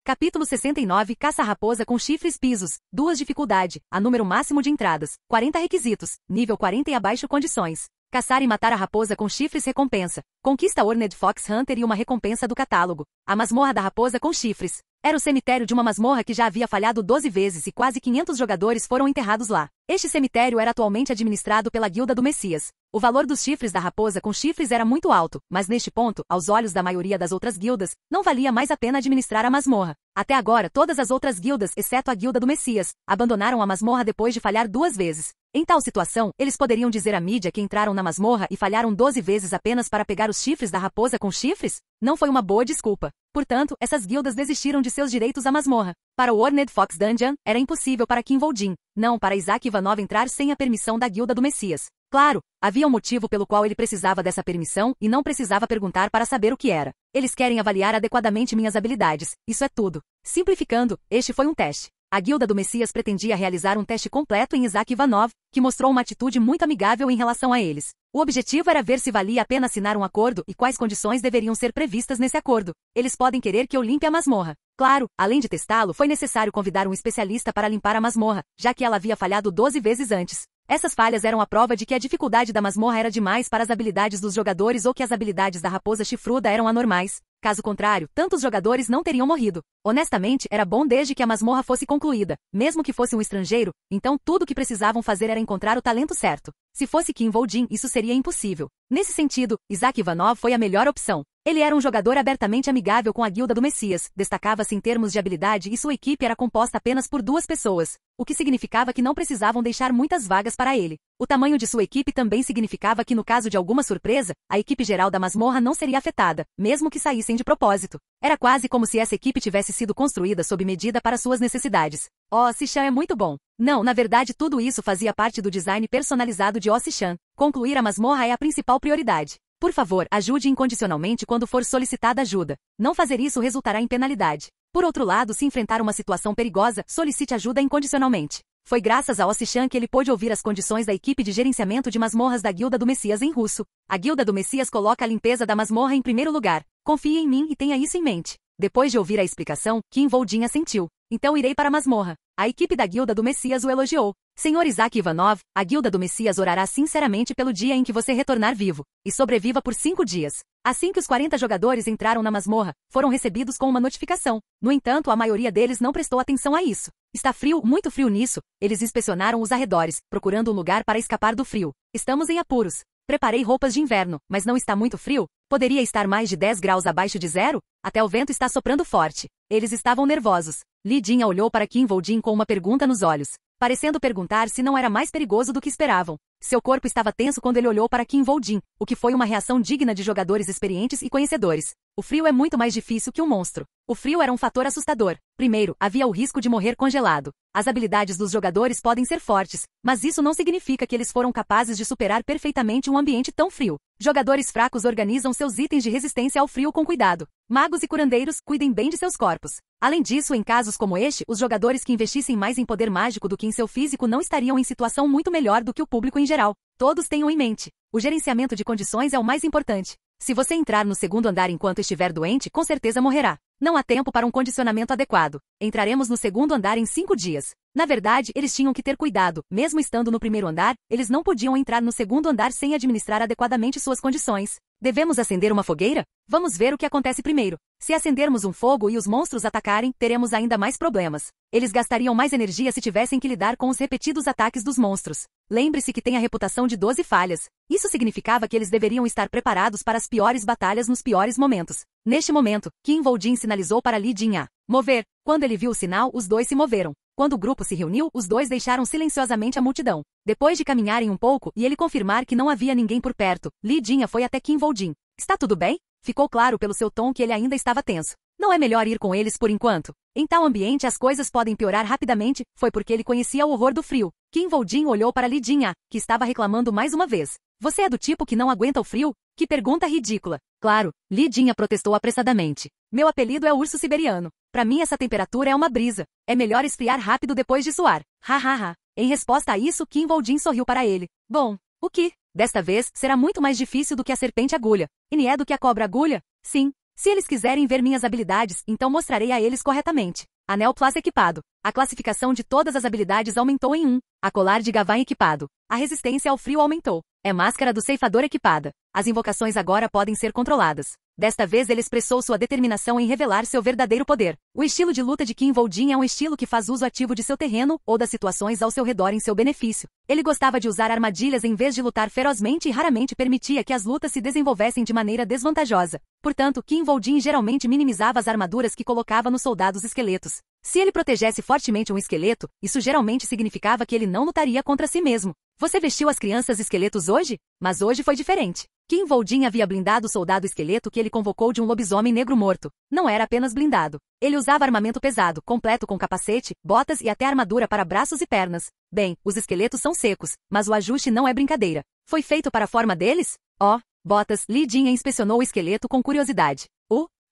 Capítulo 69 Caça-raposa com chifres pisos. 2 dificuldade. A número máximo de entradas. 40 requisitos. Nível 40 e abaixo condições. Caçar e matar a raposa com chifres recompensa. Conquista Horned Fox Hunter e uma recompensa do catálogo. A masmorra da raposa com chifres. Era o cemitério de uma masmorra que já havia falhado 12 vezes e quase 500 jogadores foram enterrados lá. Este cemitério era atualmente administrado pela Guilda do Messias. O valor dos chifres da raposa com chifres era muito alto, mas neste ponto, aos olhos da maioria das outras guildas, não valia mais a pena administrar a masmorra. Até agora, todas as outras guildas, exceto a Guilda do Messias, abandonaram a masmorra depois de falhar 2 vezes. Em tal situação, eles poderiam dizer à mídia que entraram na masmorra e falharam 12 vezes apenas para pegar os chifres da raposa com chifres? Não foi uma boa desculpa. Portanto, essas guildas desistiram de seus direitos à masmorra. Para o Horned Fox Dungeon, era impossível para Kim Voldin, não para Isaac Ivanov entrar sem a permissão da Guilda do Messias. Claro, havia um motivo pelo qual ele precisava dessa permissão e não precisava perguntar para saber o que era. Eles querem avaliar adequadamente minhas habilidades, isso é tudo. Simplificando, este foi um teste. A Guilda do Messias pretendia realizar um teste completo em Isaac Ivanov, que mostrou uma atitude muito amigável em relação a eles. O objetivo era ver se valia a pena assinar um acordo e quais condições deveriam ser previstas nesse acordo. Eles podem querer que eu limpe a masmorra. Claro, além de testá-lo, foi necessário convidar um especialista para limpar a masmorra, já que ela havia falhado 12 vezes antes. Essas falhas eram a prova de que a dificuldade da masmorra era demais para as habilidades dos jogadores ou que as habilidades da raposa chifruda eram anormais. Caso contrário, tantos jogadores não teriam morrido. Honestamente, era bom desde que a masmorra fosse concluída. Mesmo que fosse um estrangeiro, então tudo o que precisavam fazer era encontrar o talento certo. Se fosse Kim Voldin, isso seria impossível. Nesse sentido, Isaac Ivanov foi a melhor opção. Ele era um jogador abertamente amigável com a Guilda do Messias, destacava-se em termos de habilidade e sua equipe era composta apenas por 2 pessoas, o que significava que não precisavam deixar muitas vagas para ele. O tamanho de sua equipe também significava que no caso de alguma surpresa, a equipe geral da masmorra não seria afetada, mesmo que saíssem de propósito. Era quase como se essa equipe tivesse sido construída sob medida para suas necessidades. Ossichan é muito bom. Não, na verdade tudo isso fazia parte do design personalizado de Ossichan. Concluir a masmorra é a principal prioridade. Por favor, ajude incondicionalmente quando for solicitada ajuda. Não fazer isso resultará em penalidade. Por outro lado, se enfrentar uma situação perigosa, solicite ajuda incondicionalmente. Foi graças a Ossichan que ele pôde ouvir as condições da equipe de gerenciamento de masmorras da Guilda do Messias em russo. A Guilda do Messias coloca a limpeza da masmorra em primeiro lugar. Confie em mim e tenha isso em mente. Depois de ouvir a explicação, Kim Voldin assentiu. Então irei para a masmorra. A equipe da Guilda do Messias o elogiou. Senhor Isaac Ivanov, a Guilda do Messias orará sinceramente pelo dia em que você retornar vivo, e sobreviva por 5 dias. Assim que os 40 jogadores entraram na masmorra, foram recebidos com uma notificação. No entanto, a maioria deles não prestou atenção a isso. Está frio, muito frio nisso. Eles inspecionaram os arredores, procurando um lugar para escapar do frio. Estamos em apuros. Preparei roupas de inverno, mas não está muito frio? Poderia estar mais de 10 graus abaixo de zero? Até o vento está soprando forte. Eles estavam nervosos. Li Jin olhou para Kim Voldin com uma pergunta nos olhos, parecendo perguntar se não era mais perigoso do que esperavam. Seu corpo estava tenso quando ele olhou para Kim Voldin, o que foi uma reação digna de jogadores experientes e conhecedores. O frio é muito mais difícil que um monstro. O frio era um fator assustador. Primeiro, havia o risco de morrer congelado. As habilidades dos jogadores podem ser fortes, mas isso não significa que eles foram capazes de superar perfeitamente um ambiente tão frio. Jogadores fracos organizam seus itens de resistência ao frio com cuidado. Magos e curandeiros, cuidem bem de seus corpos. Além disso, em casos como este, os jogadores que investissem mais em poder mágico do que em seu físico não estariam em situação muito melhor do que o público em geral. Todos tenham em mente. O gerenciamento de condições é o mais importante. Se você entrar no segundo andar enquanto estiver doente, com certeza morrerá. Não há tempo para um condicionamento adequado. Entraremos no segundo andar em 5 dias. Na verdade, eles tinham que ter cuidado. Mesmo estando no primeiro andar, eles não podiam entrar no segundo andar sem administrar adequadamente suas condições. Devemos acender uma fogueira? Vamos ver o que acontece primeiro. Se acendermos um fogo e os monstros atacarem, teremos ainda mais problemas. Eles gastariam mais energia se tivessem que lidar com os repetidos ataques dos monstros. Lembre-se que tem a reputação de 12 falhas. Isso significava que eles deveriam estar preparados para as piores batalhas nos piores momentos. Neste momento, Kim Vol-jin sinalizou para Li Jin a mover. Quando ele viu o sinal, os dois se moveram. Quando o grupo se reuniu, os dois deixaram silenciosamente a multidão. Depois de caminharem um pouco e ele confirmar que não havia ninguém por perto, Li Jin a foi até Kim Vol-jin. Está tudo bem? Ficou claro pelo seu tom que ele ainda estava tenso. Não é melhor ir com eles por enquanto? Em tal ambiente as coisas podem piorar rapidamente, foi porque ele conhecia o horror do frio. Kim Vol-jin olhou para Li Jin a, que estava reclamando mais uma vez. Você é do tipo que não aguenta o frio? Que pergunta ridícula. Claro, Li Jin a protestou apressadamente. Meu apelido é urso siberiano. Para mim essa temperatura é uma brisa. É melhor esfriar rápido depois de suar. Ha. Em resposta a isso, Kim Vol-jin sorriu para ele. Bom, o que? Desta vez, será muito mais difícil do que a serpente agulha. E nem é do que a cobra agulha? Sim. Se eles quiserem ver minhas habilidades, então mostrarei a eles corretamente. Anel Plus equipado. A classificação de todas as habilidades aumentou em 1. A colar de Gavin equipado. A resistência ao frio aumentou. É máscara do ceifador equipada. As invocações agora podem ser controladas. Desta vez ele expressou sua determinação em revelar seu verdadeiro poder. O estilo de luta de Kim Vol-jin é um estilo que faz uso ativo de seu terreno ou das situações ao seu redor em seu benefício. Ele gostava de usar armadilhas em vez de lutar ferozmente e raramente permitia que as lutas se desenvolvessem de maneira desvantajosa. Portanto, Kim Vol-jin geralmente minimizava as armaduras que colocava nos soldados esqueletos. Se ele protegesse fortemente um esqueleto, isso geralmente significava que ele não lutaria contra si mesmo. Você vestiu as crianças esqueletos hoje? Mas hoje foi diferente. Kim Vol-jin havia blindado o soldado esqueleto que ele convocou de um lobisomem negro morto. Não era apenas blindado. Ele usava armamento pesado, completo com capacete, botas e até armadura para braços e pernas. Bem, os esqueletos são secos, mas o ajuste não é brincadeira. Foi feito para a forma deles? Botas. Li Jin a inspecionou o esqueleto com curiosidade.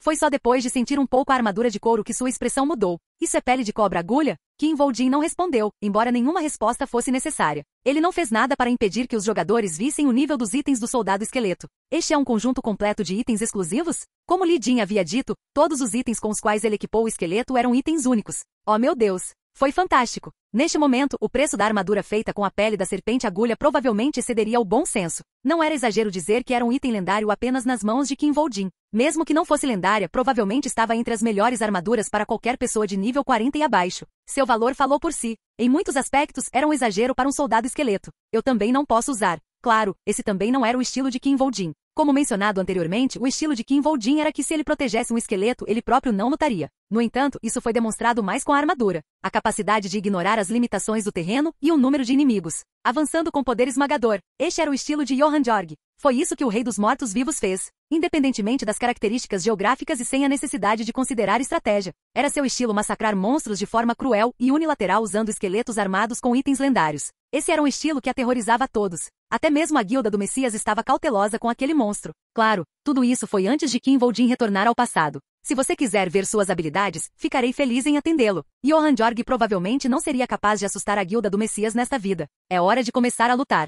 Foi só depois de sentir um pouco a armadura de couro que sua expressão mudou. Isso é pele de cobra agulha? Kim Vol-jin não respondeu, embora nenhuma resposta fosse necessária. Ele não fez nada para impedir que os jogadores vissem o nível dos itens do soldado esqueleto. Este é um conjunto completo de itens exclusivos? Como Li Jin havia dito, todos os itens com os quais ele equipou o esqueleto eram itens únicos. Oh meu Deus! Foi fantástico! Neste momento, o preço da armadura feita com a pele da serpente agulha provavelmente excederia o bom senso. Não era exagero dizer que era um item lendário apenas nas mãos de Kim Vol-jin. Mesmo que não fosse lendária, provavelmente estava entre as melhores armaduras para qualquer pessoa de nível 40 e abaixo. Seu valor falou por si. Em muitos aspectos, era um exagero para um soldado esqueleto. Eu também não posso usar. Claro, esse também não era o estilo de Kim Vol-jin. Como mencionado anteriormente, o estilo de Kim Vol-jin era que se ele protegesse um esqueleto, ele próprio não lutaria. No entanto, isso foi demonstrado mais com a armadura, a capacidade de ignorar as limitações do terreno e o número de inimigos. Avançando com poder esmagador. Este era o estilo de Johann Jorg. Foi isso que o Rei dos Mortos-Vivos fez. Independentemente das características geográficas e sem a necessidade de considerar estratégia. Era seu estilo massacrar monstros de forma cruel e unilateral usando esqueletos armados com itens lendários. Esse era um estilo que aterrorizava a todos. Até mesmo a guilda do Messias estava cautelosa com aquele monstro. Claro, tudo isso foi antes de Kim Vol-jin retornar ao passado. Se você quiser ver suas habilidades, ficarei feliz em atendê-lo. Johann Jorg provavelmente não seria capaz de assustar a guilda do Messias nesta vida. É hora de começar a lutar.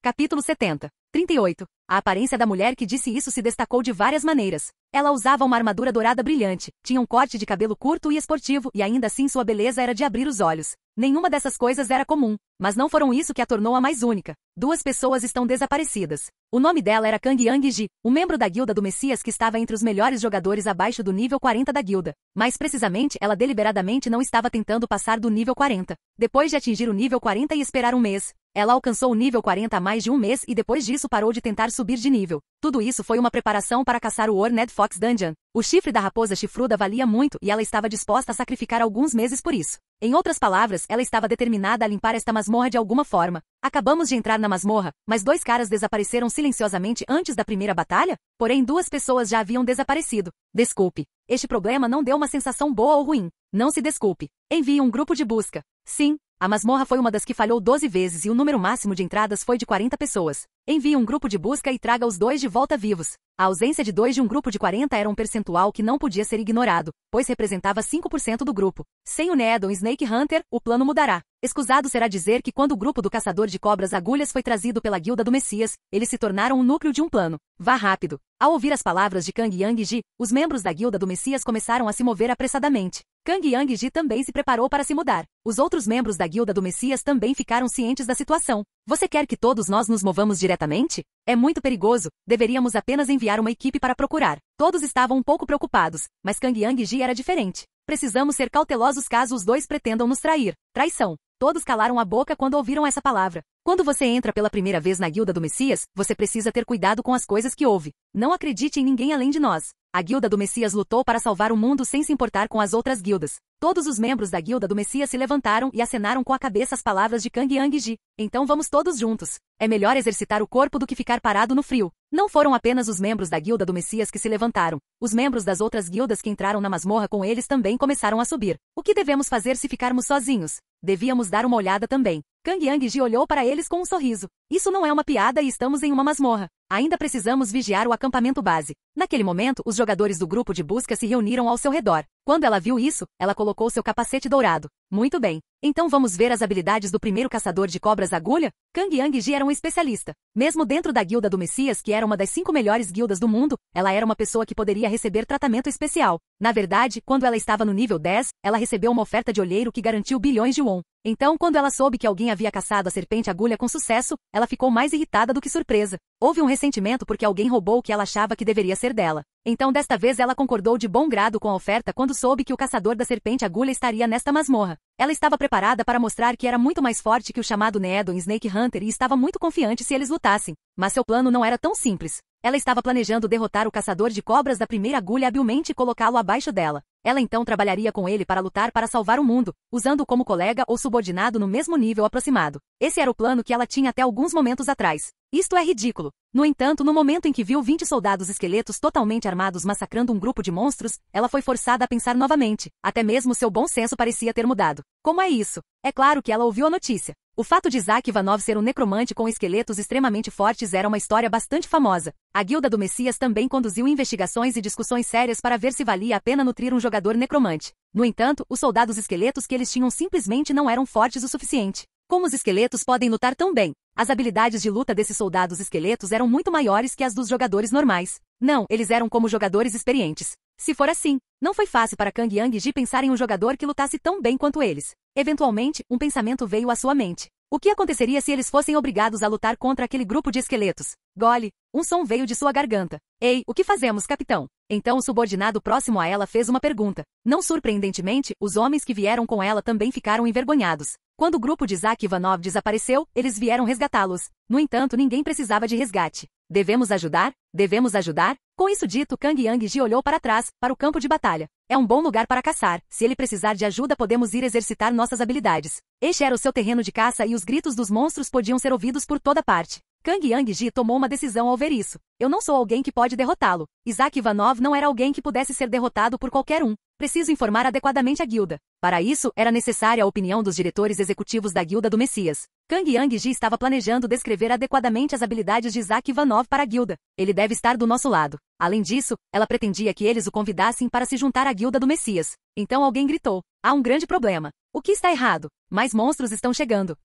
Capítulo 70. 38. A aparência da mulher que disse isso se destacou de várias maneiras. Ela usava uma armadura dourada brilhante, tinha um corte de cabelo curto e esportivo e ainda assim sua beleza era de abrir os olhos. Nenhuma dessas coisas era comum, mas não foram isso que a tornou a mais única. 2 pessoas estão desaparecidas. O nome dela era Kang Yang-ji, um membro da guilda do Messias que estava entre os melhores jogadores abaixo do nível 40 da guilda. Mais precisamente, ela deliberadamente não estava tentando passar do nível 40. Depois de atingir o nível 40 e esperar um mês, ela alcançou o nível 40 há mais de um mês e depois disso parou de tentar subir de nível. Tudo isso foi uma preparação para caçar o Horned Fox Dungeon. O chifre da raposa chifruda valia muito e ela estava disposta a sacrificar alguns meses por isso. Em outras palavras, ela estava determinada a limpar esta masmorra de alguma forma. Acabamos de entrar na masmorra, mas 2 caras desapareceram silenciosamente antes da primeira batalha? Porém 2 pessoas já haviam desaparecido. Desculpe. Este problema não deu uma sensação boa ou ruim. Não se desculpe. Envie um grupo de busca. Sim. A masmorra foi uma das que falhou 12 vezes e o número máximo de entradas foi de 40 pessoas. Envie um grupo de busca e traga os 2 de volta vivos. A ausência de 2 de um grupo de 40 era um percentual que não podia ser ignorado, pois representava 5% do grupo. Sem o Needon Snake Hunter, o plano mudará. Escusado será dizer que quando o grupo do caçador de cobras agulhas foi trazido pela guilda do Messias, eles se tornaram o núcleo de um plano. Vá rápido. Ao ouvir as palavras de Kang Yang-ji, os membros da guilda do Messias começaram a se mover apressadamente. Kang Yang-ji também se preparou para se mudar. Os outros membros da Guilda do Messias também ficaram cientes da situação. Você quer que todos nós nos movamos diretamente? É muito perigoso, deveríamos apenas enviar uma equipe para procurar. Todos estavam um pouco preocupados, mas Kang Yang-ji era diferente. Precisamos ser cautelosos caso os dois pretendam nos trair. Traição. Todos calaram a boca quando ouviram essa palavra. Quando você entra pela primeira vez na Guilda do Messias, você precisa ter cuidado com as coisas que ouve. Não acredite em ninguém além de nós. A Guilda do Messias lutou para salvar o mundo sem se importar com as outras guildas. Todos os membros da Guilda do Messias se levantaram e acenaram com a cabeça as palavras de Kang Yang-ji. Então vamos todos juntos. É melhor exercitar o corpo do que ficar parado no frio. Não foram apenas os membros da Guilda do Messias que se levantaram. Os membros das outras guildas que entraram na masmorra com eles também começaram a subir. O que devemos fazer se ficarmos sozinhos? Devíamos dar uma olhada também. Kang Yang-ji olhou para eles com um sorriso. Isso não é uma piada e estamos em uma masmorra. Ainda precisamos vigiar o acampamento base. Naquele momento, os jogadores do grupo de busca se reuniram ao seu redor. Quando ela viu isso, ela colocou seu capacete dourado. Muito bem. Então vamos ver as habilidades do primeiro caçador de cobras agulha? Kang Yang-ji era um especialista. Mesmo dentro da Guilda do Messias, que era uma das 5 melhores guildas do mundo, ela era uma pessoa que poderia receber tratamento especial. Na verdade, quando ela estava no nível 10, ela recebeu uma oferta de olheiro que garantiu bilhões de won. Então, quando ela soube que alguém havia caçado a serpente agulha com sucesso, ela ficou mais irritada do que surpresa. Houve um ressentimento porque alguém roubou o que ela achava que deveria ser dela. Então desta vez ela concordou de bom grado com a oferta quando soube que o caçador da serpente agulha estaria nesta masmorra. Ela estava preparada para mostrar que era muito mais forte que o chamado Needon Snake Hunter e estava muito confiante se eles lutassem. Mas seu plano não era tão simples. Ela estava planejando derrotar o caçador de cobras da primeira agulha habilmente e colocá-lo abaixo dela. Ela então trabalharia com ele para lutar para salvar o mundo, usando-o como colega ou subordinado no mesmo nível aproximado. Esse era o plano que ela tinha até alguns momentos atrás. Isto é ridículo. No entanto, no momento em que viu 20 soldados esqueletos totalmente armados massacrando um grupo de monstros, ela foi forçada a pensar novamente. Até mesmo seu bom senso parecia ter mudado. Como é isso? É claro que ela ouviu a notícia. O fato de Isaac Ivanov ser um necromante com esqueletos extremamente fortes era uma história bastante famosa. A Guilda do Messias também conduziu investigações e discussões sérias para ver se valia a pena nutrir um jogador necromante. No entanto, os soldados esqueletos que eles tinham simplesmente não eram fortes o suficiente. Como os esqueletos podem lutar tão bem? As habilidades de luta desses soldados esqueletos eram muito maiores que as dos jogadores normais. Não, eles eram como jogadores experientes. Se for assim, não foi fácil para Kang Yang-ji pensar em um jogador que lutasse tão bem quanto eles. Eventualmente, um pensamento veio à sua mente. O que aconteceria se eles fossem obrigados a lutar contra aquele grupo de esqueletos? Gole! Um som veio de sua garganta. Ei, o que fazemos, capitão? Então o subordinado próximo a ela fez uma pergunta. Não surpreendentemente, os homens que vieram com ela também ficaram envergonhados. Quando o grupo de Isaac Ivanov desapareceu, eles vieram resgatá-los. No entanto, ninguém precisava de resgate. Devemos ajudar? Devemos ajudar? Com isso dito, Kang Yang-ji olhou para trás, para o campo de batalha. É um bom lugar para caçar. Se ele precisar de ajuda, podemos ir exercitar nossas habilidades. Este era o seu terreno de caça e os gritos dos monstros podiam ser ouvidos por toda parte. Kang Yang-ji tomou uma decisão ao ver isso. Eu não sou alguém que pode derrotá-lo. Isaac Ivanov não era alguém que pudesse ser derrotado por qualquer um. Preciso informar adequadamente a guilda. Para isso, era necessária a opinião dos diretores executivos da Guilda do Messias. Kang Yang-ji estava planejando descrever adequadamente as habilidades de Isaac Ivanov para a guilda. Ele deve estar do nosso lado. Além disso, ela pretendia que eles o convidassem para se juntar à Guilda do Messias. Então alguém gritou. Há um grande problema. O que está errado? Mais monstros estão chegando.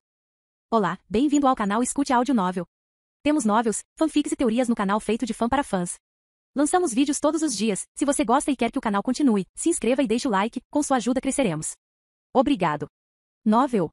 Olá, bem-vindo ao canal Escute Áudio Novel. Temos novels, fanfics e teorias no canal feito de fã para fãs. Lançamos vídeos todos os dias. Se você gosta e quer que o canal continue, se inscreva e deixe o like, com sua ajuda cresceremos. Obrigado. Novel.